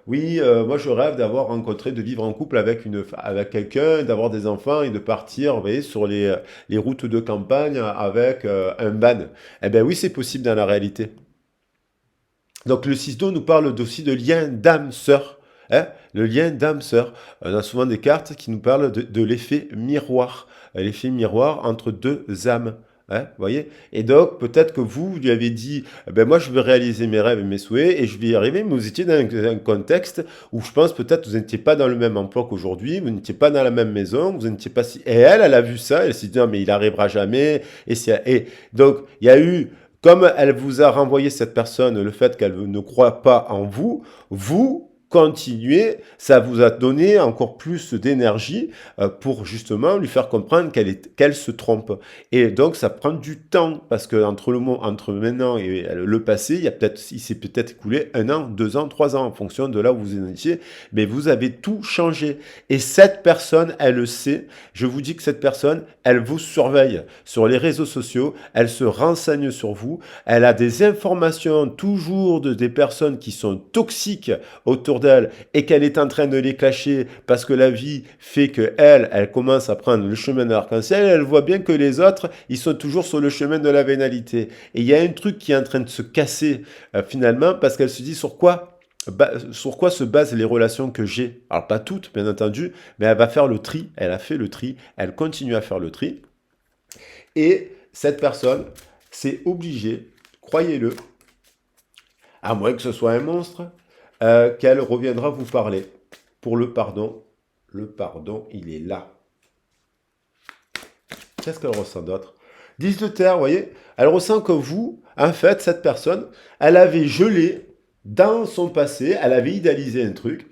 Speaker 1: oui, moi je rêve d'avoir rencontré, de vivre en couple avec quelqu'un, d'avoir des enfants et de partir, vous voyez, sur les routes de campagne avec un ban. Eh bien oui, c'est possible dans la réalité. Donc le 6-Do nous parle aussi de lien d'âme-sœur. Hein, le lien d'âme-sœur. On a souvent des cartes qui nous parlent de l'effet miroir. L'effet miroir entre deux âmes. Hein, vous voyez. Et donc, peut-être que vous lui avez dit, ben moi, je veux réaliser mes rêves et mes souhaits, et je vais y arriver, mais vous étiez dans un contexte où je pense peut-être que vous n'étiez pas dans le même emploi qu'aujourd'hui, vous n'étiez pas dans la même maison, vous n'étiez pas si... Et elle a vu ça, elle s'est dit, non, mais il arrivera jamais. Et donc, il y a eu, comme elle vous a renvoyé cette personne, le fait qu'elle ne croit pas en vous, vous continuez, ça vous a donné encore plus d'énergie pour justement lui faire comprendre qu'elle se trompe. Et donc ça prend du temps parce que entre maintenant et le passé, il s'est peut-être écoulé 1 an, 2 ans, 3 ans en fonction de là où vous en étiez, mais vous avez tout changé. Et cette personne, elle le sait. Je vous dis que cette personne, elle vous surveille sur les réseaux sociaux, elle se renseigne sur vous, elle a des informations toujours des personnes qui sont toxiques autour d'elle et qu'elle est en train de les cacher parce que la vie fait que elle commence à prendre le chemin de l'arc-en-ciel, elle voit bien que les autres, ils sont toujours sur le chemin de la vénalité. Et il y a un truc qui est en train de se casser finalement parce qu'elle se dit sur quoi se basent les relations que j'ai. Alors pas toutes, bien entendu, mais elle va faire le tri, elle a fait le tri, elle continue à faire le tri. Et cette personne, c'est obligé, croyez-le, à moins que ce soit un monstre, qu'elle reviendra vous parler pour le pardon. Le pardon, il est là. Qu'est-ce qu'elle ressent d'autre? 10 de terre, vous voyez, elle ressent que vous, en fait, cette personne, elle avait gelé dans son passé, elle avait idéalisé un truc,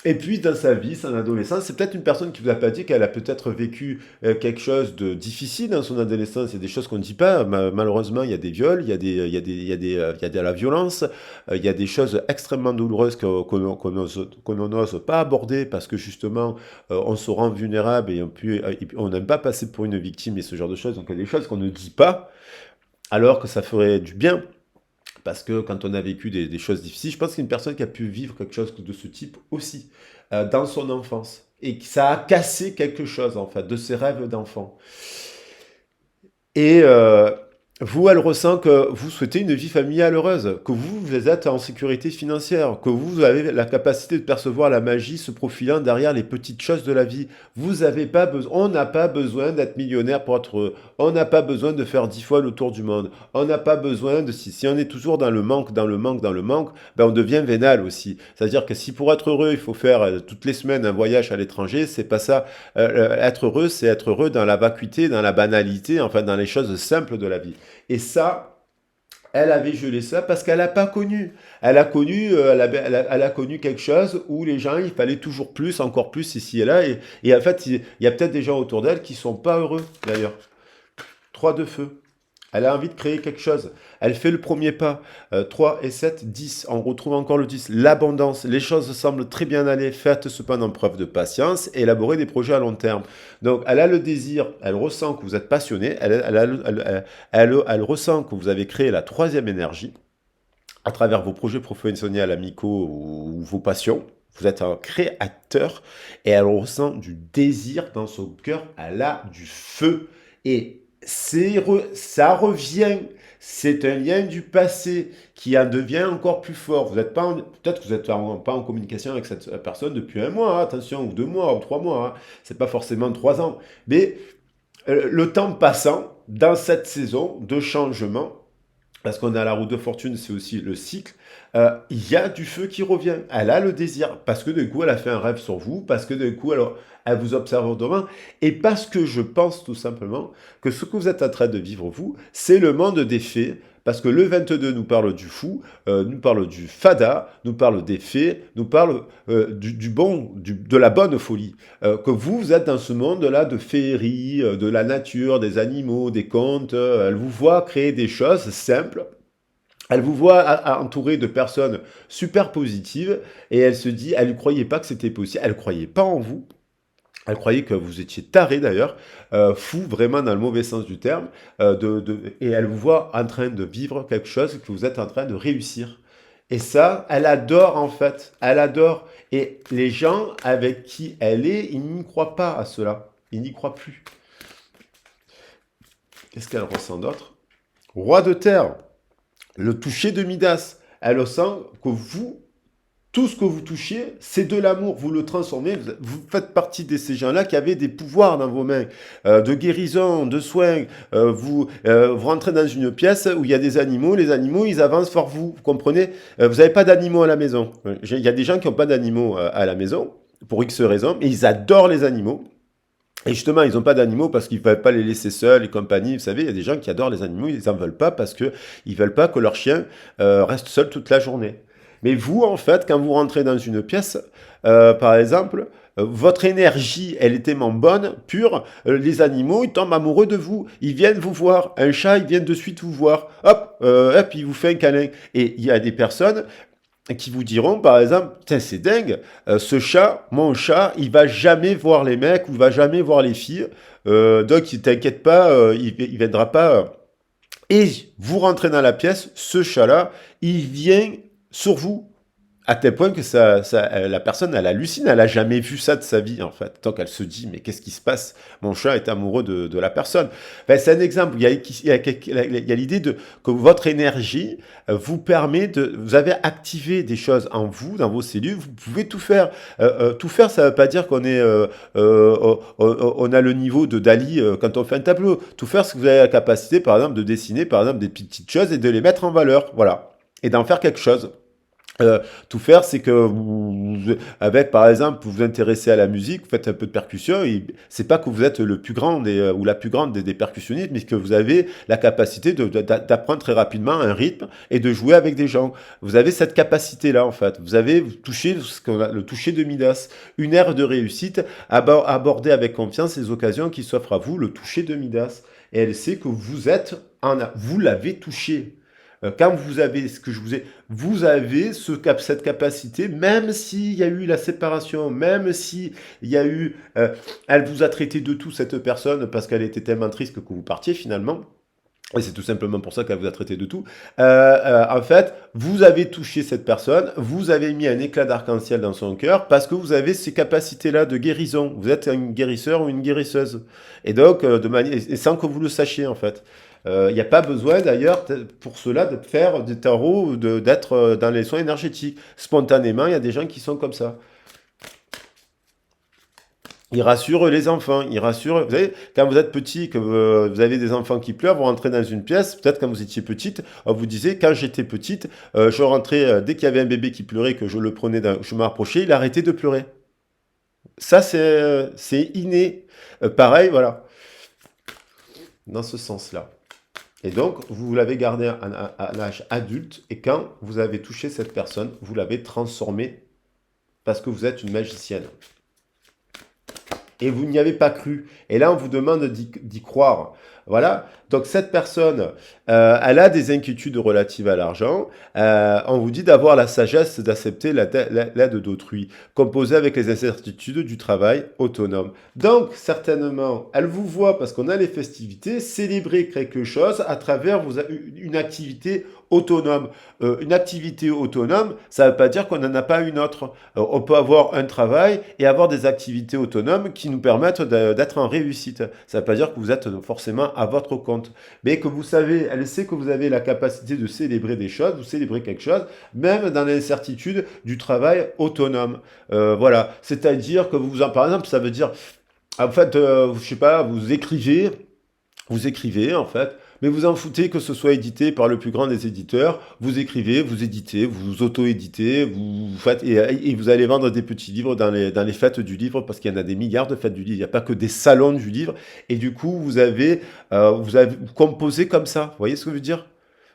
Speaker 1: et puis dans sa vie, son adolescence, c'est peut-être une personne qui vous a pas dit qu'elle a peut-être vécu quelque chose de difficile dans son adolescence. Il y a des choses qu'on ne dit pas. Malheureusement, il y a des viols, il y a de la violence, il y a des choses extrêmement douloureuses qu'on n'ose pas aborder parce que justement, on se rend vulnérable et on n'aime pas passer pour une victime et ce genre de choses. Donc il y a des choses qu'on ne dit pas alors que ça ferait du bien. Parce que quand on a vécu des choses difficiles, je pense qu'une personne qui a pu vivre quelque chose de ce type aussi dans son enfance. Et que ça a cassé quelque chose, en fait, de ses rêves d'enfant. Et Vous, elle ressent que vous souhaitez une vie familiale heureuse, que vous êtes en sécurité financière, que vous avez la capacité de percevoir la magie se profilant derrière les petites choses de la vie. Vous avez pas besoin, on n'a pas besoin d'être millionnaire pour être heureux. On n'a pas besoin de faire 10 fois le tour du monde. On n'a pas besoin de si on est toujours dans le manque, dans le manque, dans le manque, ben on devient vénal aussi. C'est-à-dire que si pour être heureux, il faut faire toutes les semaines un voyage à l'étranger, c'est pas ça. Être heureux, c'est être heureux dans la vacuité, dans la banalité, enfin dans les choses simples de la vie. Et ça, elle avait gelé ça parce qu'elle n'a pas connu. Elle a connu quelque chose où les gens, il fallait toujours plus, encore plus ici et là. Et en fait, il y a peut-être des gens autour d'elle qui sont pas heureux, d'ailleurs. Trois de feu. Elle a envie de créer quelque chose. Elle fait le premier pas. 3 et 7, 10. On retrouve encore le 10. L'abondance. Les choses semblent très bien aller. Faites cependant preuve de patience et élaborez des projets à long terme. Donc, elle a le désir. Elle ressent que vous êtes passionné. Elle ressent que vous avez créé la troisième énergie à travers vos projets professionnels, amicaux ou vos passions. Vous êtes un créateur et elle ressent du désir dans son cœur. Elle a du feu. Et ça revient. C'est un lien du passé qui en devient encore plus fort. Vous êtes pas peut-être que vous n'êtes pas en communication avec cette personne depuis un mois, hein, attention, ou 2 mois, ou 3 mois. Hein. C'est pas forcément 3 ans. Mais le temps passant, dans cette saison de changement, parce qu'on a la roue de fortune, c'est aussi le cycle, il y a du feu qui revient. Elle a le désir, parce que d'un coup, elle a fait un rêve sur vous, parce que d'un coup, alors, elle vous observe demain, et parce que je pense tout simplement que ce que vous êtes en train de vivre, vous, c'est le monde des fées, parce que le 22 nous parle du fou, nous parle du fada, nous parle des fées, nous parle de la bonne folie. Que vous êtes dans ce monde-là de féerie, de la nature, des animaux, des contes. Elle vous voit créer des choses simples. Elle vous voit entouré de personnes super positives et elle se dit, elle ne croyait pas que c'était possible, elle ne croyait pas en vous. Elle croyait que vous étiez taré d'ailleurs, fou vraiment dans le mauvais sens du terme, et elle vous voit en train de vivre quelque chose que vous êtes en train de réussir. Et ça, elle adore en fait, elle adore. Et les gens avec qui elle est, ils n'y croient pas à cela, ils n'y croient plus. Qu'est-ce qu'elle ressent d'autre? Roi de terre, le toucher de Midas. Elle ressent que vous, tout ce que vous touchez, c'est de l'amour. Vous le transformez. Vous faites partie de ces gens-là qui avaient des pouvoirs dans vos mains, de guérison, de soins. Vous rentrez dans une pièce où il y a des animaux. Les animaux, ils avancent vers vous. Vous comprenez? Vous n'avez pas d'animaux à la maison. Il y a des gens qui n'ont pas d'animaux à la maison, pour X raisons, mais ils adorent les animaux. Et justement, ils n'ont pas d'animaux parce qu'ils ne veulent pas les laisser seuls et compagnie. Vous savez, il y a des gens qui adorent les animaux, ils n'en veulent pas parce qu'ils ne veulent pas que leur chien reste seul toute la journée. Mais vous, en fait, quand vous rentrez dans une pièce, par exemple, votre énergie, elle est tellement bonne, pure, les animaux, ils tombent amoureux de vous. Ils viennent vous voir. Un chat, il vient de suite vous voir. Hop, hop, il vous fait un câlin. Et il y a des personnes qui vous diront, par exemple, c'est dingue, ce chat, mon chat, il va jamais voir les mecs ou il va jamais voir les filles. Donc, il t'inquiète pas, il viendra pas. Et vous rentrez dans la pièce, ce chat-là, il vient sur vous. À tel point que la personne, elle hallucine, elle a jamais vu ça de sa vie, en fait. Donc elle se dit, mais qu'est-ce qui se passe? Mon chat est amoureux de la personne. Ben, c'est un exemple. Il y a l'idée que votre énergie vous permet de... Vous avez activé des choses en vous, dans vos cellules, vous pouvez tout faire. Tout faire, ça ne veut pas dire qu'on est, on a le niveau de Dali quand on fait un tableau. Tout faire, c'est que vous avez la capacité, par exemple, de dessiner, par exemple, des petites choses et de les mettre en valeur. Voilà. Et d'en faire quelque chose. Tout faire, c'est que avec par exemple, vous vous intéressez à la musique, vous faites un peu de percussion, et c'est pas que vous êtes le plus grand ou la plus grande des percussionnistes, mais que vous avez la capacité d'apprendre très rapidement un rythme et de jouer avec des gens. Vous avez cette capacité-là, en fait. Vous avez touché ce qu'on a, le toucher de Midas, une ère de réussite, aborder avec confiance les occasions qui s'offrent à vous, le toucher de Midas. Et elle sait que vous l'avez touché. Quand vous avez ce que je vous ai, vous avez cette capacité, même s'il y a eu la séparation, même si il y a eu, elle vous a traité de tout cette personne parce qu'elle était tellement triste que vous partiez finalement. Et c'est tout simplement pour ça qu'elle vous a traité de tout. En fait, vous avez touché cette personne, vous avez mis un éclat d'arc-en-ciel dans son cœur parce que vous avez ces capacités-là de guérison. Vous êtes un guérisseur ou une guérisseuse. Et donc, et sans que vous le sachiez en fait. Il n'y a pas besoin d'ailleurs pour cela de faire des tarots ou d'être dans les soins énergétiques. Spontanément, il y a des gens qui sont comme ça. Il rassure les enfants, il rassure. Vous savez, quand vous êtes petit, que vous avez des enfants qui pleurent, vous rentrez dans une pièce, peut-être quand vous étiez petite, on vous disait, quand j'étais petite, je rentrais, dès qu'il y avait un bébé qui pleurait, que je le prenais, je me rapprochais, il arrêtait de pleurer. Ça, c'est inné. Pareil, voilà, dans ce sens-là. Et donc, vous l'avez gardé à un âge adulte, et quand vous avez touché cette personne, vous l'avez transformée parce que vous êtes une magicienne. Et vous n'y avez pas cru. Et là, on vous demande d'y croire. Voilà. Donc, cette personne, elle a des inquiétudes relatives à l'argent. On vous dit d'avoir la sagesse d'accepter l'aide d'autrui, composée avec les incertitudes du travail autonome. Donc, certainement, elle vous voit, parce qu'on a les festivités, célébrer quelque chose à travers une activité autonome. Une activité autonome, ça ne veut pas dire qu'on n'en a pas une autre. On peut avoir un travail et avoir des activités autonomes qui nous permettent d'être en réussite. Ça ne veut pas dire que vous êtes forcément à votre compte, mais que vous savez, elle sait que vous avez la capacité de célébrer des choses, vous célébrez quelque chose, même dans l'incertitude du travail autonome. Voilà, c'est-à-dire que par exemple, ça veut dire, en fait, je sais pas, vous écrivez en fait, mais vous en foutez que ce soit édité par le plus grand des éditeurs. Vous écrivez, vous éditez, vous auto-éditez, vous faites, et vous allez vendre des petits livres dans les fêtes du livre, parce qu'il y en a des milliards de fêtes du livre. Il n'y a pas que des salons du livre. Et du coup, vous avez composé comme ça. Vous voyez ce que je veux dire?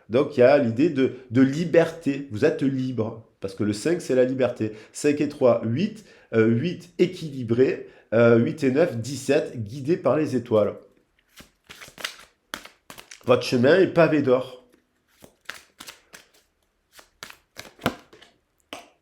Speaker 1: Donc, il y a l'idée de liberté. Vous êtes libre. Parce que le 5, c'est la liberté. 5 et 3, 8. 8 équilibré. 8 et 9, 17, guidé par les étoiles. Votre chemin est pavé d'or.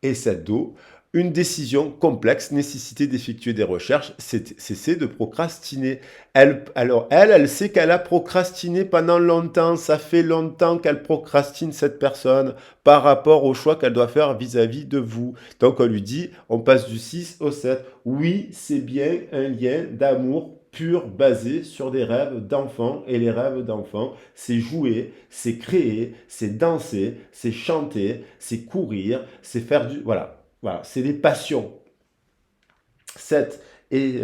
Speaker 1: Et cette d'eau, une décision complexe, nécessité d'effectuer des recherches, cesser de procrastiner. Elle sait qu'elle a procrastiné pendant longtemps. Ça fait longtemps qu'elle procrastine, cette personne, par rapport au choix qu'elle doit faire vis-à-vis de vous. Donc on lui dit, on passe du 6 au 7. Oui, c'est bien un lien d'amour pur basé sur des rêves d'enfants. Et les rêves d'enfants, c'est jouer, c'est créer, c'est danser, c'est chanter, c'est courir, c'est faire du... Voilà, voilà, c'est des passions. 7 et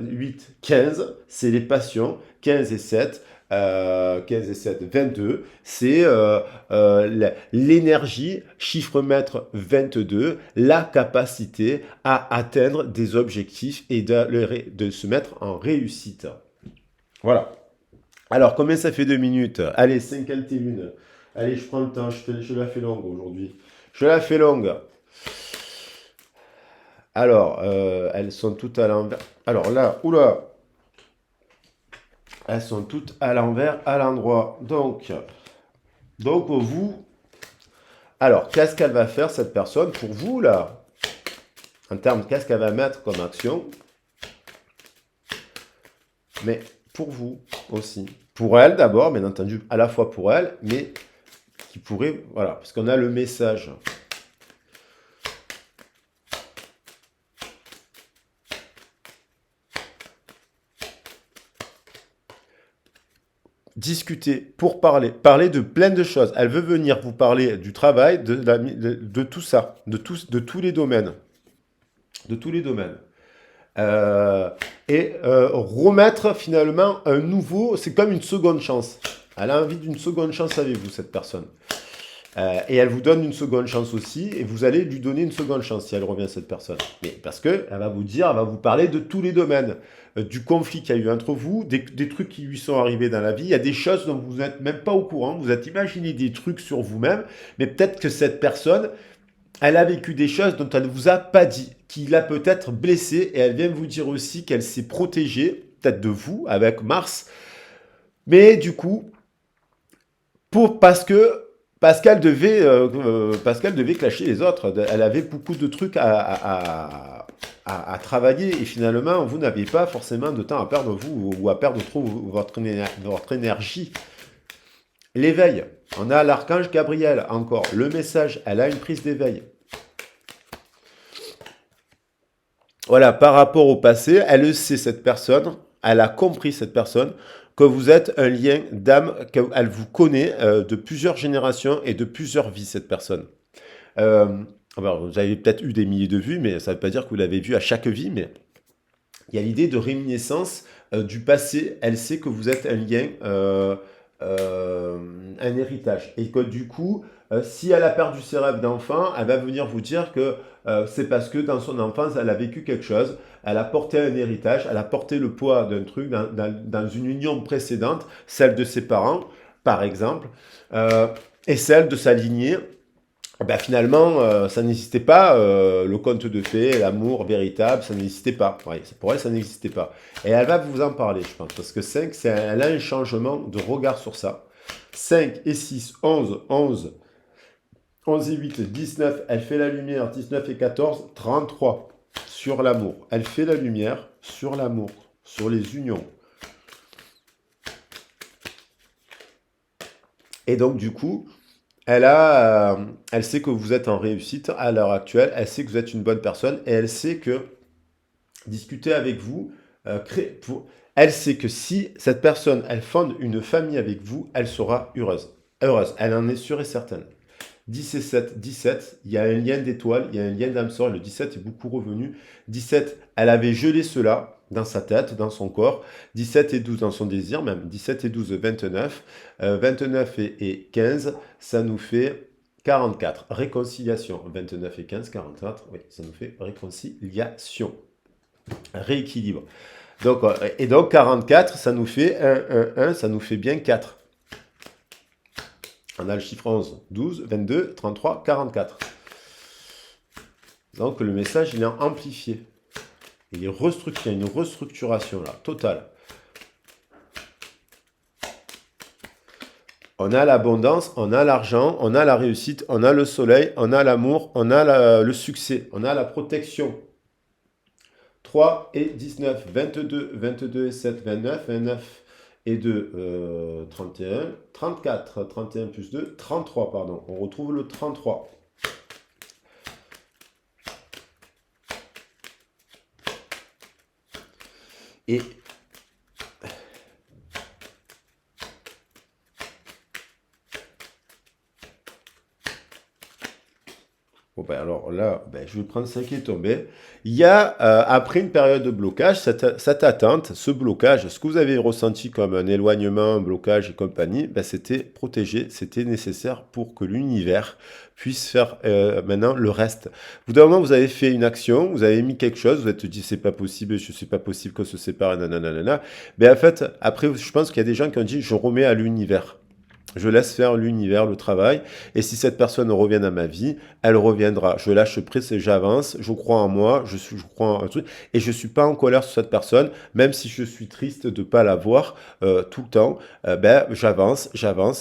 Speaker 1: 8, 15, c'est les passions. 15 et 7, 15 et 7, 22, c'est l'énergie, chiffre maître 22, la capacité à atteindre des objectifs et de se mettre en réussite. Voilà. Alors, combien ça fait 2 minutes? Allez, 51. Allez, je prends le temps, je la fais longue aujourd'hui. Je la fais longue. Alors, elles sont toutes à l'envers. Alors là, oula, elles sont toutes à l'envers, à l'endroit. Donc vous, alors, qu'est-ce qu'elle va faire, cette personne, pour vous, là? En termes, qu'est-ce qu'elle va mettre comme action? Mais pour vous aussi. Pour elle, d'abord, bien entendu, à la fois pour elle, mais qui pourrait, voilà, parce qu'on a le message. Discuter, pour parler de plein de choses. Elle veut venir vous parler du travail, de tout ça, de tous les domaines. De tous les domaines. Euh, Remettre finalement un nouveau, c'est comme une seconde chance. Elle a envie d'une seconde chance avec vous, cette personne. Et elle vous donne une seconde chance aussi, et vous allez lui donner une seconde chance si elle revient, cette personne. Mais parce que elle va vous dire, elle va vous parler de tous les domaines, du conflit qu'il y a eu entre vous, des trucs qui lui sont arrivés dans la vie. Il y a des choses dont vous n'êtes même pas au courant. Vous êtes imaginé des trucs sur vous-même, mais peut-être que cette personne, elle a vécu des choses dont elle ne vous a pas dit, qui l'a peut-être blessée, et elle vient vous dire aussi qu'elle s'est protégée, peut-être de vous, avec Mars. Mais du coup, parce qu'elle devait clasher les autres. Elle avait beaucoup de trucs à travailler, et finalement, vous n'avez pas forcément de temps à perdre, vous, ou à perdre trop votre énergie. L'éveil. On a l'archange Gabriel, encore. Le message, elle a une prise d'éveil. Voilà, par rapport au passé, elle le sait, cette personne. Elle a compris, cette personne. que vous êtes un lien d'âme, qu'elle vous connaît de plusieurs générations et de plusieurs vies, cette personne. Euh, alors, vous avez peut-être eu des milliers de vues, mais ça ne veut pas dire que vous l'avez vu à chaque vie, mais il y a l'idée de réminiscence du passé. Elle sait que vous êtes un lien, euh, un héritage. Et que du coup, si elle a perdu ses rêves d'enfant, elle va venir vous dire que c'est parce que dans son enfance, elle a vécu quelque chose, elle a porté un héritage, elle a porté le poids d'un truc dans une union précédente, celle de ses parents, par exemple, euh, et celle de sa lignée. Ben finalement, ça n'existait pas, le conte de fées, l'amour véritable, ça n'existait pas. Ouais, pour elle, ça n'existait pas. Et elle va vous en parler, je pense, parce que 5, elle a un changement de regard sur ça. 5 et 6, 11 et 8, 19, elle fait la lumière, 19 et 14, 33, sur l'amour. Elle fait la lumière sur l'amour, sur les unions. Et donc, du coup, elle sait que vous êtes en réussite à l'heure actuelle, elle sait que vous êtes une bonne personne et elle sait que discuter avec vous, elle sait que si cette personne, elle fonde une famille avec vous, elle sera heureuse. Heureuse, elle en est sûre et certaine. 10 et 7, 17, il y a un lien d'étoile, il y a un lien d'âme sœur, le 17 est beaucoup revenu. 17, elle avait gelé cela dans sa tête, dans son corps. 17 et 12 dans son désir, même 17 et 12, 29. 29 et 15, ça nous fait 44. Réconciliation. 29 et 15, 44, oui, ça nous fait réconciliation. Rééquilibre. Donc, et donc 44, ça nous fait 1, 1, 1, ça nous fait bien 4. On a le chiffre 11, 12, 22, 33, 44. Donc le message, il est amplifié. Il est restructuré, il y a une restructuration là, totale. On a l'abondance, on a l'argent, on a la réussite, on a le soleil, on a l'amour, on a le succès, on a la protection. 3 et 19, 22, 22 et 7, 29, 29 et 2, 31, 34, 31 plus 2, 33, pardon. On retrouve le 33. Et bon, ben alors là, ben, je vais prendre ça qui est tombé. Il y a, après une période de blocage, cette attente, ce blocage, ce que vous avez ressenti comme un éloignement, un blocage et compagnie, ben, c'était protégé, c'était nécessaire pour que l'univers puisse faire maintenant le reste. Au bout d'un moment, vous avez fait une action, vous avez mis quelque chose, vous êtes dit c'est pas possible, je suis pas possible qu'on se sépare, nanana. Ben, en fait, après, je pense qu'il y a des gens qui ont dit je remets à l'univers. Je laisse faire l'univers, le travail. Et si cette personne revient à ma vie, elle reviendra. Je lâche prise et j'avance. Je crois en moi. Je crois en un truc. Et je suis pas en colère sur cette personne, même si je suis triste de pas la voir tout le temps. Ben, j'avance.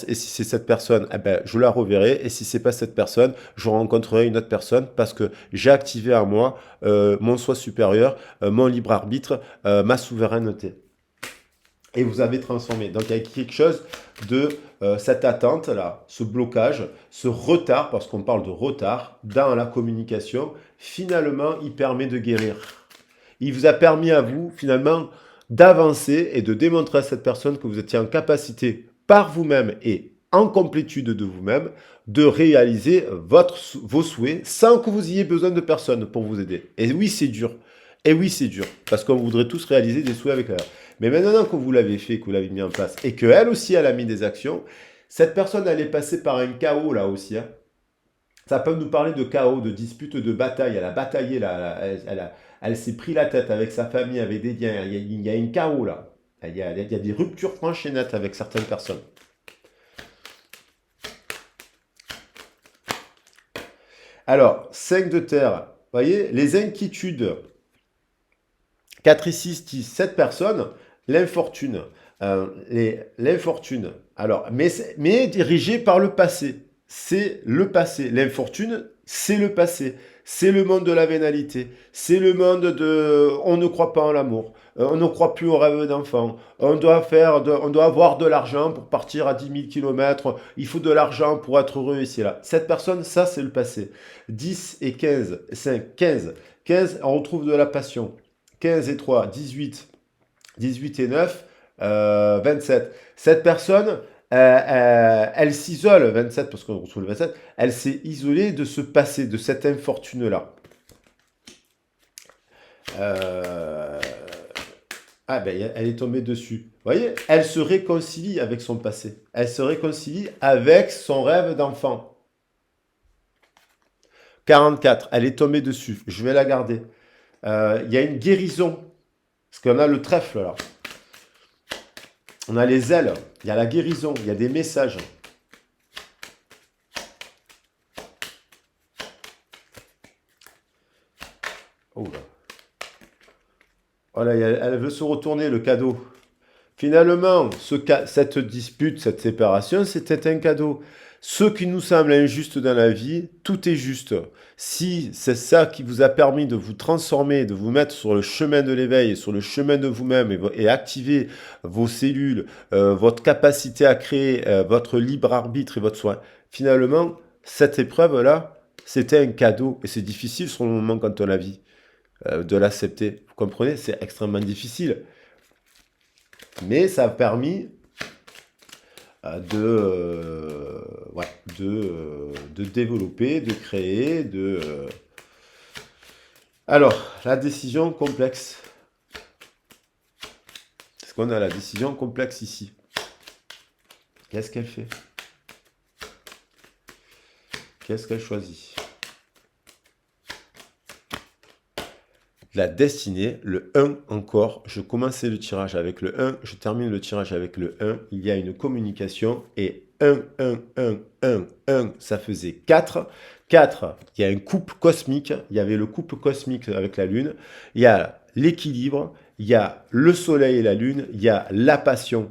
Speaker 1: Et si c'est cette personne, eh ben, je la reverrai. Et si c'est pas cette personne, je rencontrerai une autre personne parce que j'ai activé en moi mon soi supérieur, mon libre arbitre, ma souveraineté. Et vous avez transformé. Donc il y a quelque chose de cette attente-là, ce blocage, ce retard, parce qu'on parle de retard dans la communication, finalement, il permet de guérir. Il vous a permis à vous, finalement, d'avancer et de démontrer à cette personne que vous étiez en capacité, par vous-même et en complétude de vous-même, de réaliser vos souhaits sans que vous ayez besoin de personne pour vous aider. Et oui, c'est dur. Et oui, c'est dur. Parce qu'on voudrait tous réaliser des souhaits avec elle. Mais maintenant que vous l'avez fait, que vous l'avez mis en place, et qu'elle aussi, elle a mis des actions, cette personne, elle est passée par un chaos là aussi. Hein. Ça peut nous parler de chaos, de dispute, de bataille. Elle a bataillé là, elle s'est pris la tête avec sa famille, avec des liens. Il y a un chaos là. Il y a des ruptures franches et nettes avec certaines personnes. Alors, 5 de terre. Vous voyez, les inquiétudes. 4 et 6 disent cette personne, l'infortune. L'infortune. Alors, mais dirigée par le passé. C'est le passé. L'infortune, c'est le passé. C'est le monde de la vénalité. C'est le monde de on ne croit pas en l'amour. On ne croit plus au rêve d'enfant. On doit avoir de l'argent pour partir à 10 000 km. Il faut de l'argent pour être heureux ici et là. Cette personne, ça, c'est le passé. 10 et 15, 5, 15. 15, on retrouve de la passion. 15 et 3, 18. 18 et 9, 27. Cette personne, elle s'isole, 27, parce qu'on retrouve le 27, elle s'est isolée de ce passé, de cet infortune-là. Euh, Ah ben, elle est tombée dessus. Vous voyez, elle se réconcilie avec son passé. Elle se réconcilie avec son rêve d'enfant. 44, elle est tombée dessus. Je vais la garder. Il y a une guérison. Parce qu'on a le trèfle là. On a les ailes. Il y a la guérison. Il y a des messages. Oh là. Oh là, elle veut se retourner, le cadeau. Finalement, cette dispute, cette séparation, c'était un cadeau. Ce qui nous semble injuste dans la vie, tout est juste. Si c'est ça qui vous a permis de vous transformer, de vous mettre sur le chemin de l'éveil, sur le chemin de vous-même et activer vos cellules, votre capacité à créer, votre libre arbitre et votre soin, finalement, cette épreuve-là, c'était un cadeau. Et c'est difficile sur le moment quand on la vit, de l'accepter. Vous comprenez? C'est extrêmement difficile. Mais ça a permis ouais, de développer, de créer, Alors, la décision complexe. Est-ce qu'on a la décision complexe ici? Qu'est-ce qu'elle fait? Qu'est-ce qu'elle choisit? La destinée, le 1 encore. Je commençais le tirage avec le 1, je termine le tirage avec le 1. Il y a une communication et 1, ça faisait 4. 4, il y a une coupe cosmique. Il y avait le couple cosmique avec la Lune. Il y a l'équilibre. Il y a le Soleil et la Lune. Il y a la passion.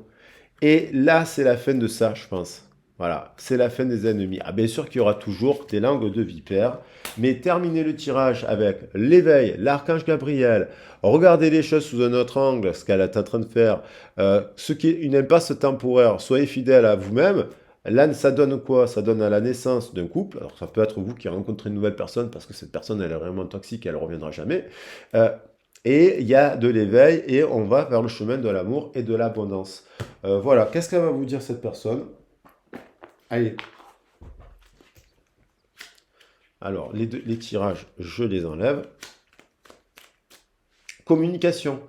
Speaker 1: Et là, c'est la fin de ça, je pense. Voilà, c'est la fin des ennemis. Ah, bien sûr qu'il y aura toujours des langues de vipère, mais terminez le tirage avec l'éveil, l'archange Gabriel, regardez les choses sous un autre angle, ce qu'elle est en train de faire, ce qui est une impasse temporaire, soyez fidèle à vous-même. Là, ça donne quoi? Ça donne à la naissance d'un couple. Alors, ça peut être vous qui rencontrez une nouvelle personne parce que cette personne, elle est vraiment toxique, elle ne reviendra jamais. Euh, et il y a de l'éveil et on va vers le chemin de l'amour et de l'abondance. Voilà, qu'est-ce qu'elle va vous dire cette personne? Allez, alors les tirages, je les enlève. Communication.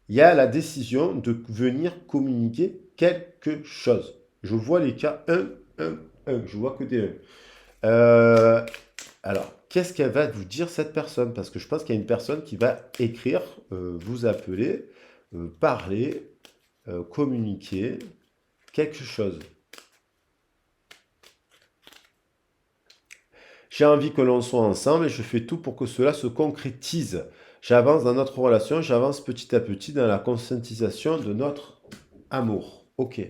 Speaker 1: Il y a la décision de venir communiquer quelque chose. Je vois les cas 1. Je vois que des 1. Alors, qu'est-ce qu'elle va vous dire cette personne? Parce que je pense qu'il y a une personne qui va écrire, vous appeler, parler, communiquer quelque chose. J'ai envie que l'on soit ensemble et je fais tout pour que cela se concrétise. J'avance dans notre relation, j'avance petit à petit dans la conscientisation de notre amour. Ok.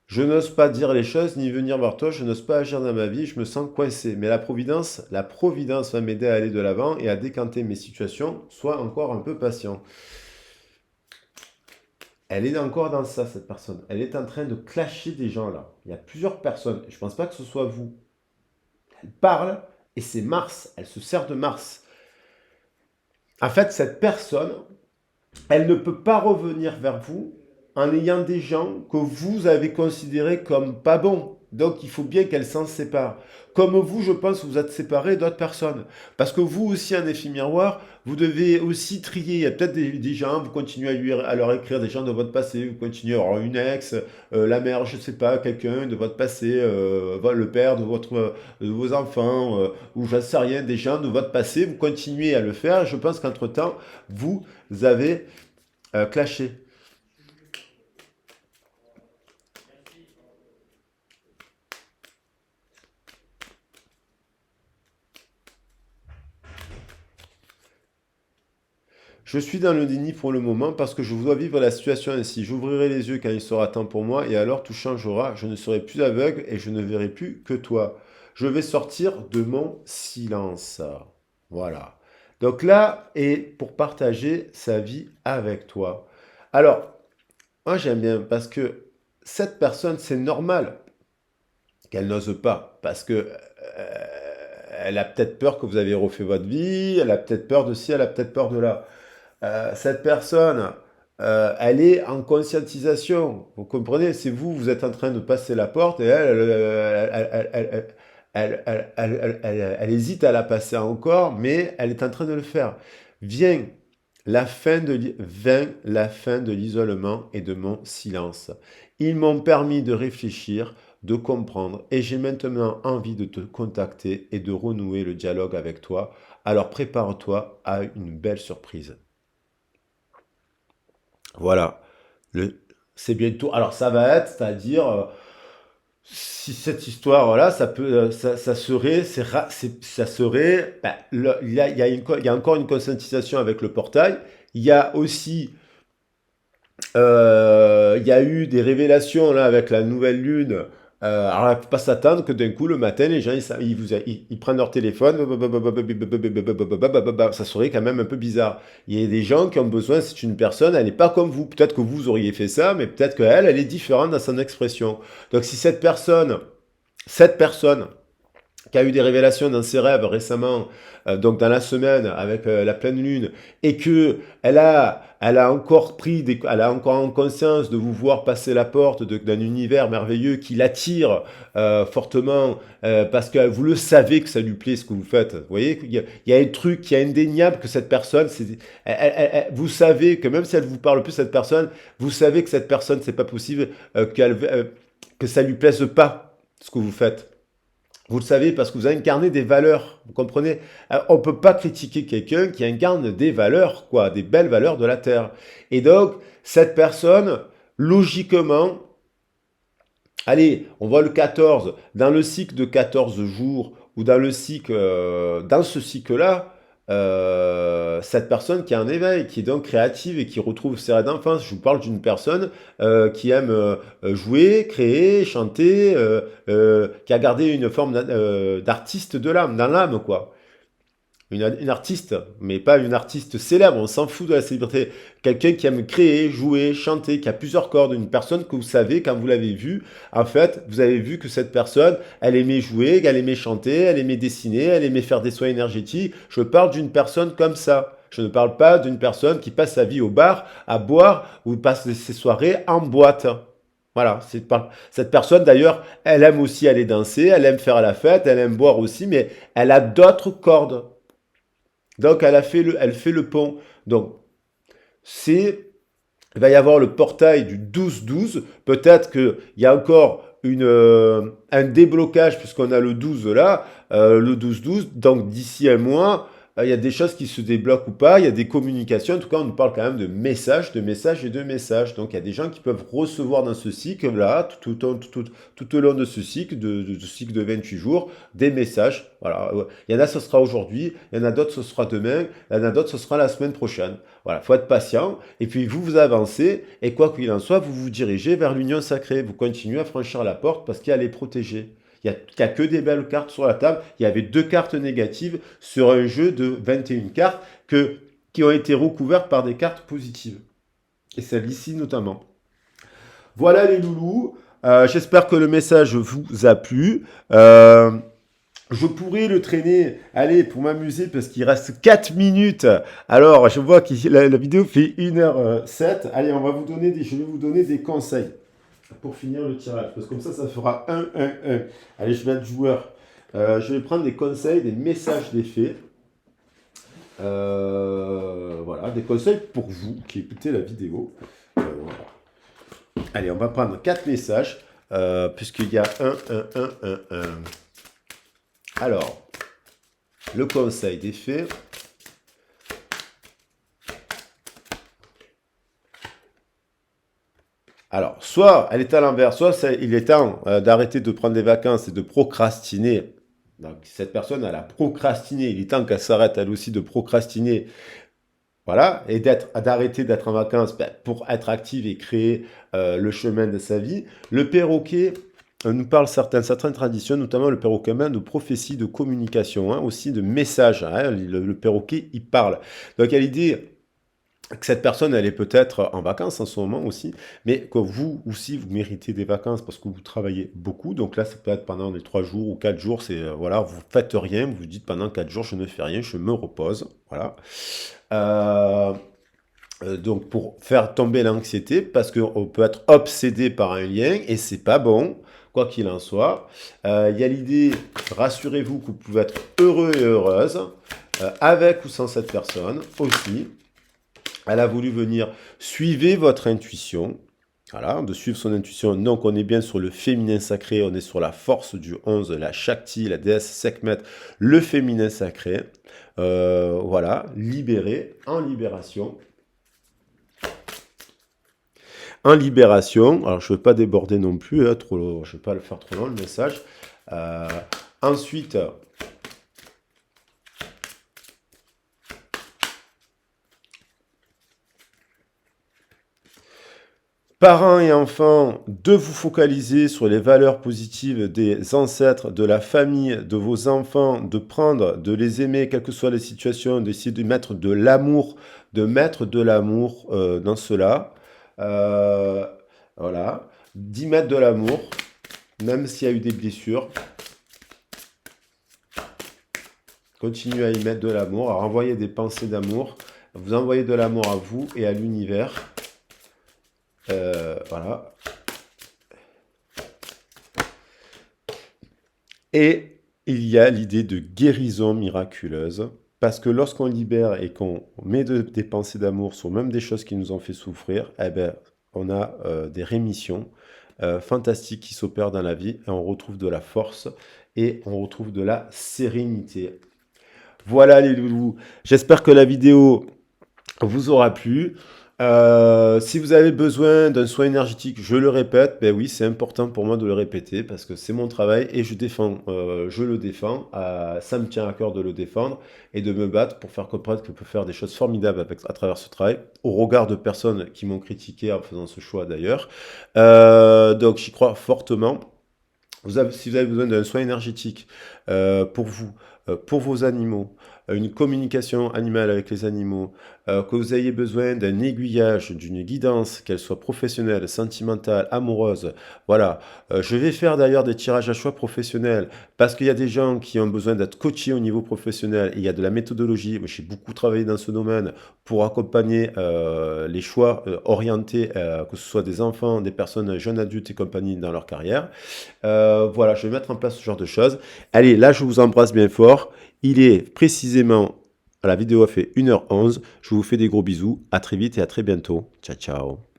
Speaker 1: Je n'ose pas dire les choses ni venir vers toi, je n'ose pas agir dans ma vie, je me sens coincé. Mais la providence va m'aider à aller de l'avant et à décanter mes situations. Sois encore un peu patient. Elle est encore dans ça, cette personne. Elle est en train de clasher des gens là. Il y a plusieurs personnes. Je ne pense pas que ce soit vous. Elle parle et c'est Mars. Elle se sert de Mars. En fait, cette personne, elle ne peut pas revenir vers vous en ayant des gens que vous avez considérés comme pas bons. Donc, il faut bien qu'elle s'en sépare. Comme vous, je pense que vous êtes séparés d'autres personnes. Parce que vous aussi, un effet miroir, vous devez aussi trier. Il y a peut-être des gens, vous continuez à leur écrire des gens de votre passé, vous continuez à avoir une ex, la mère, je ne sais pas, quelqu'un de votre passé, le père de vos enfants, ou j'en sais rien, des gens de votre passé, vous continuez à le faire. Je pense qu'entre-temps, vous avez clashé. Je suis dans le déni pour le moment parce que je dois vivre la situation ainsi. J'ouvrirai les yeux quand il sera temps pour moi et alors tout changera. Je ne serai plus aveugle et je ne verrai plus que toi. Je vais sortir de mon silence. Voilà. Donc là, et pour partager sa vie avec toi. Alors, moi j'aime bien parce que cette personne, c'est normal qu'elle n'ose pas, parce que elle a peut-être peur que vous avez refait votre vie, elle a peut-être peur de ci, elle a peut-être peur de là. Cette personne, elle est en conscientisation. Vous comprenez? C'est vous, vous êtes en train de passer la porte et elle hésite à la passer encore, mais elle est en train de le faire. Viens vint la fin de l'isolement et de mon silence. Ils m'ont permis de réfléchir, de comprendre, et j'ai maintenant envie de te contacter et de renouer le dialogue avec toi. Alors prépare-toi à une belle surprise. Voilà. Le, c'est bientôt. Alors ça va être, c'est-à-dire, si cette histoire-là, ça serait, ça serait, ben, il y a encore une conscientisation avec le portail. Il y a aussi il y a eu des révélations là avec la nouvelle lune. Alors, il ne faut pas s'attendre que d'un coup, le matin, les gens ils prennent leur téléphone. Ça serait quand même un peu bizarre. Il y a des gens qui ont besoin, c'est une personne, elle n'est pas comme vous. Peut-être que vous auriez fait ça, mais peut-être qu'elle, elle est différente dans son expression. Donc, si cette personne qui a eu des révélations dans ses rêves récemment, donc dans la semaine avec la pleine lune, et que elle a encore elle a encore en conscience de vous voir passer la porte d'un univers merveilleux qui l'attire fortement parce que vous le savez que ça lui plaît ce que vous faites. Vous voyez, il y a un truc qui est indéniable que cette personne, vous savez que même si elle vous parle plus cette personne, vous savez que cette personne c'est pas possible que ça lui plaise pas ce que vous faites. Vous le savez parce que vous incarnez des valeurs, vous comprenez? On ne peut pas critiquer quelqu'un qui incarne des valeurs, quoi, des belles valeurs de la Terre. Et donc, cette personne, logiquement, allez, on voit le 14, dans le cycle de 14 jours, ou dans ce cycle-là, cette personne qui a un éveil, qui est donc créative et qui retrouve ses rêves d'enfance. Je vous parle d'une personne qui aime jouer, créer, chanter, qui a gardé une forme d'artiste de l'âme, dans l'âme, quoi. Une artiste, mais pas une artiste célèbre, on s'en fout de la célébrité. Quelqu'un qui aime créer, jouer, chanter, qui a plusieurs cordes, une personne que vous savez, quand vous l'avez vue, en fait, vous avez vu que cette personne, elle aimait jouer, elle aimait chanter, elle aimait dessiner, elle aimait faire des soins énergétiques. Je parle d'une personne comme ça. Je ne parle pas d'une personne qui passe sa vie au bar à boire ou passe ses soirées en boîte. Voilà, cette personne d'ailleurs, elle aime aussi aller danser, elle aime faire la fête, elle aime boire aussi, mais elle a d'autres cordes. Donc elle fait le pont. Donc c'est, il va y avoir le portail du 12-12. Peut-être qu'il y a encore un déblocage puisqu'on a le 12 là, le 12-12. Donc d'ici un mois, il y a des choses qui se débloquent ou pas. Il y a des communications. En tout cas, on nous parle quand même de messages, de messages et de messages. Donc il y a des gens qui peuvent recevoir dans ce cycle-là, tout au long de ce cycle, de cycle de 28 jours, des messages. Voilà. Il y en a, ce sera aujourd'hui. Il y en a d'autres, ce sera demain. Il y en a d'autres, ce sera la semaine prochaine. Voilà, il faut être patient. Et puis, vous avancez. Et quoi qu'il en soit, vous vous dirigez vers l'union sacrée. Vous continuez à franchir la porte parce qu'elle est protégée. Il n'y a que des belles cartes sur la table. Il y avait 2 cartes négatives sur un jeu de 21 cartes qui ont été recouvertes par des cartes positives. Et celle-ci notamment. Voilà les loulous. J'espère que le message vous a plu. Je pourrais le traîner, allez, pour m'amuser, parce qu'il reste 4 minutes. Alors, je vois que la vidéo fait 1h07. Allez, je vais vous donner des conseils pour finir le tirage. Parce que comme ça fera 1-1-1. Allez, je vais être joueur. Je vais prendre des conseils, des messages d'effet. Voilà, des conseils pour vous qui écoutez la vidéo. Voilà. Allez, on va prendre 4 messages, puisqu'il y a 1-1-1-1-1. Alors, le conseil des fées. Alors, soit elle est à l'envers, soit il est temps d'arrêter de prendre des vacances et de procrastiner. Donc, cette personne, elle a procrastiné. Il est temps qu'elle s'arrête, elle aussi, de procrastiner. Voilà, et d'arrêter d'être en vacances pour être active et créer le chemin de sa vie. Le perroquet nous parle certaines traditions, notamment le perroquet main de prophétie, de communication, hein, aussi de message. Hein, le perroquet, il parle. Donc, il y a l'idée que cette personne, elle est peut-être en vacances en ce moment aussi, mais que vous aussi, vous méritez des vacances parce que vous travaillez beaucoup. Donc là, ça peut être pendant les 3 jours ou 4 jours. C'est voilà, vous faites rien, vous vous dites pendant 4 jours, je ne fais rien, je me repose. Voilà. Euh, donc pour faire tomber l'anxiété, parce qu'on peut être obsédé par un lien et c'est pas bon, quoi qu'il en soit. Il y a l'idée, rassurez-vous que vous pouvez être heureux et heureuse, avec ou sans cette personne aussi. Elle a voulu venir, suivez votre intuition. Voilà, de suivre son intuition. Donc, on est bien sur le féminin sacré, on est sur la force du 11, la Shakti, la déesse Sekhmet, le féminin sacré. Voilà, libéré, en libération. En libération, alors je ne veux pas déborder non plus, hein, je ne vais pas le faire trop long le message. Euh, ensuite, parents et enfants, de vous focaliser sur les valeurs positives des ancêtres, de la famille, de vos enfants, de prendre, de les aimer, quelles que soient les situations, d'essayer de mettre de l'amour, dans cela. Euh, voilà, d'y mettre de l'amour, même s'il y a eu des blessures. Continuez à y mettre de l'amour, à renvoyer des pensées d'amour. Vous envoyez de l'amour à vous et à l'univers. Voilà. Et il y a l'idée de guérison miraculeuse, parce que lorsqu'on libère et qu'on met des pensées d'amour sur même des choses qui nous ont fait souffrir, eh ben, on a des rémissions fantastiques qui s'opèrent dans la vie et on retrouve de la force et on retrouve de la sérénité. Voilà les loulous, j'espère que la vidéo vous aura plu. Si vous avez besoin d'un soin énergétique, je le répète, ben oui, c'est important pour moi de le répéter parce que c'est mon travail et je le défends. Ça me tient à cœur de le défendre et de me battre pour faire comprendre que je peux faire des choses formidables à travers ce travail, au regard de personnes qui m'ont critiqué en faisant ce choix d'ailleurs. Donc j'y crois fortement. Si vous avez besoin d'un soin énergétique pour vous, pour vos animaux, une communication animale avec les animaux, que vous ayez besoin d'un aiguillage, d'une guidance, qu'elle soit professionnelle, sentimentale, amoureuse, voilà. Je vais faire d'ailleurs des tirages à choix professionnels parce qu'il y a des gens qui ont besoin d'être coachés au niveau professionnel. Il y a de la méthodologie. Moi, j'ai beaucoup travaillé dans ce domaine pour accompagner les choix orientés, que ce soit des enfants, des personnes jeunes adultes et compagnie dans leur carrière. Voilà, je vais mettre en place ce genre de choses. Allez, là, je vous embrasse bien fort. Il est précisément, la vidéo a fait 1h11. Je vous fais des gros bisous. À très vite et à très bientôt. Ciao, ciao.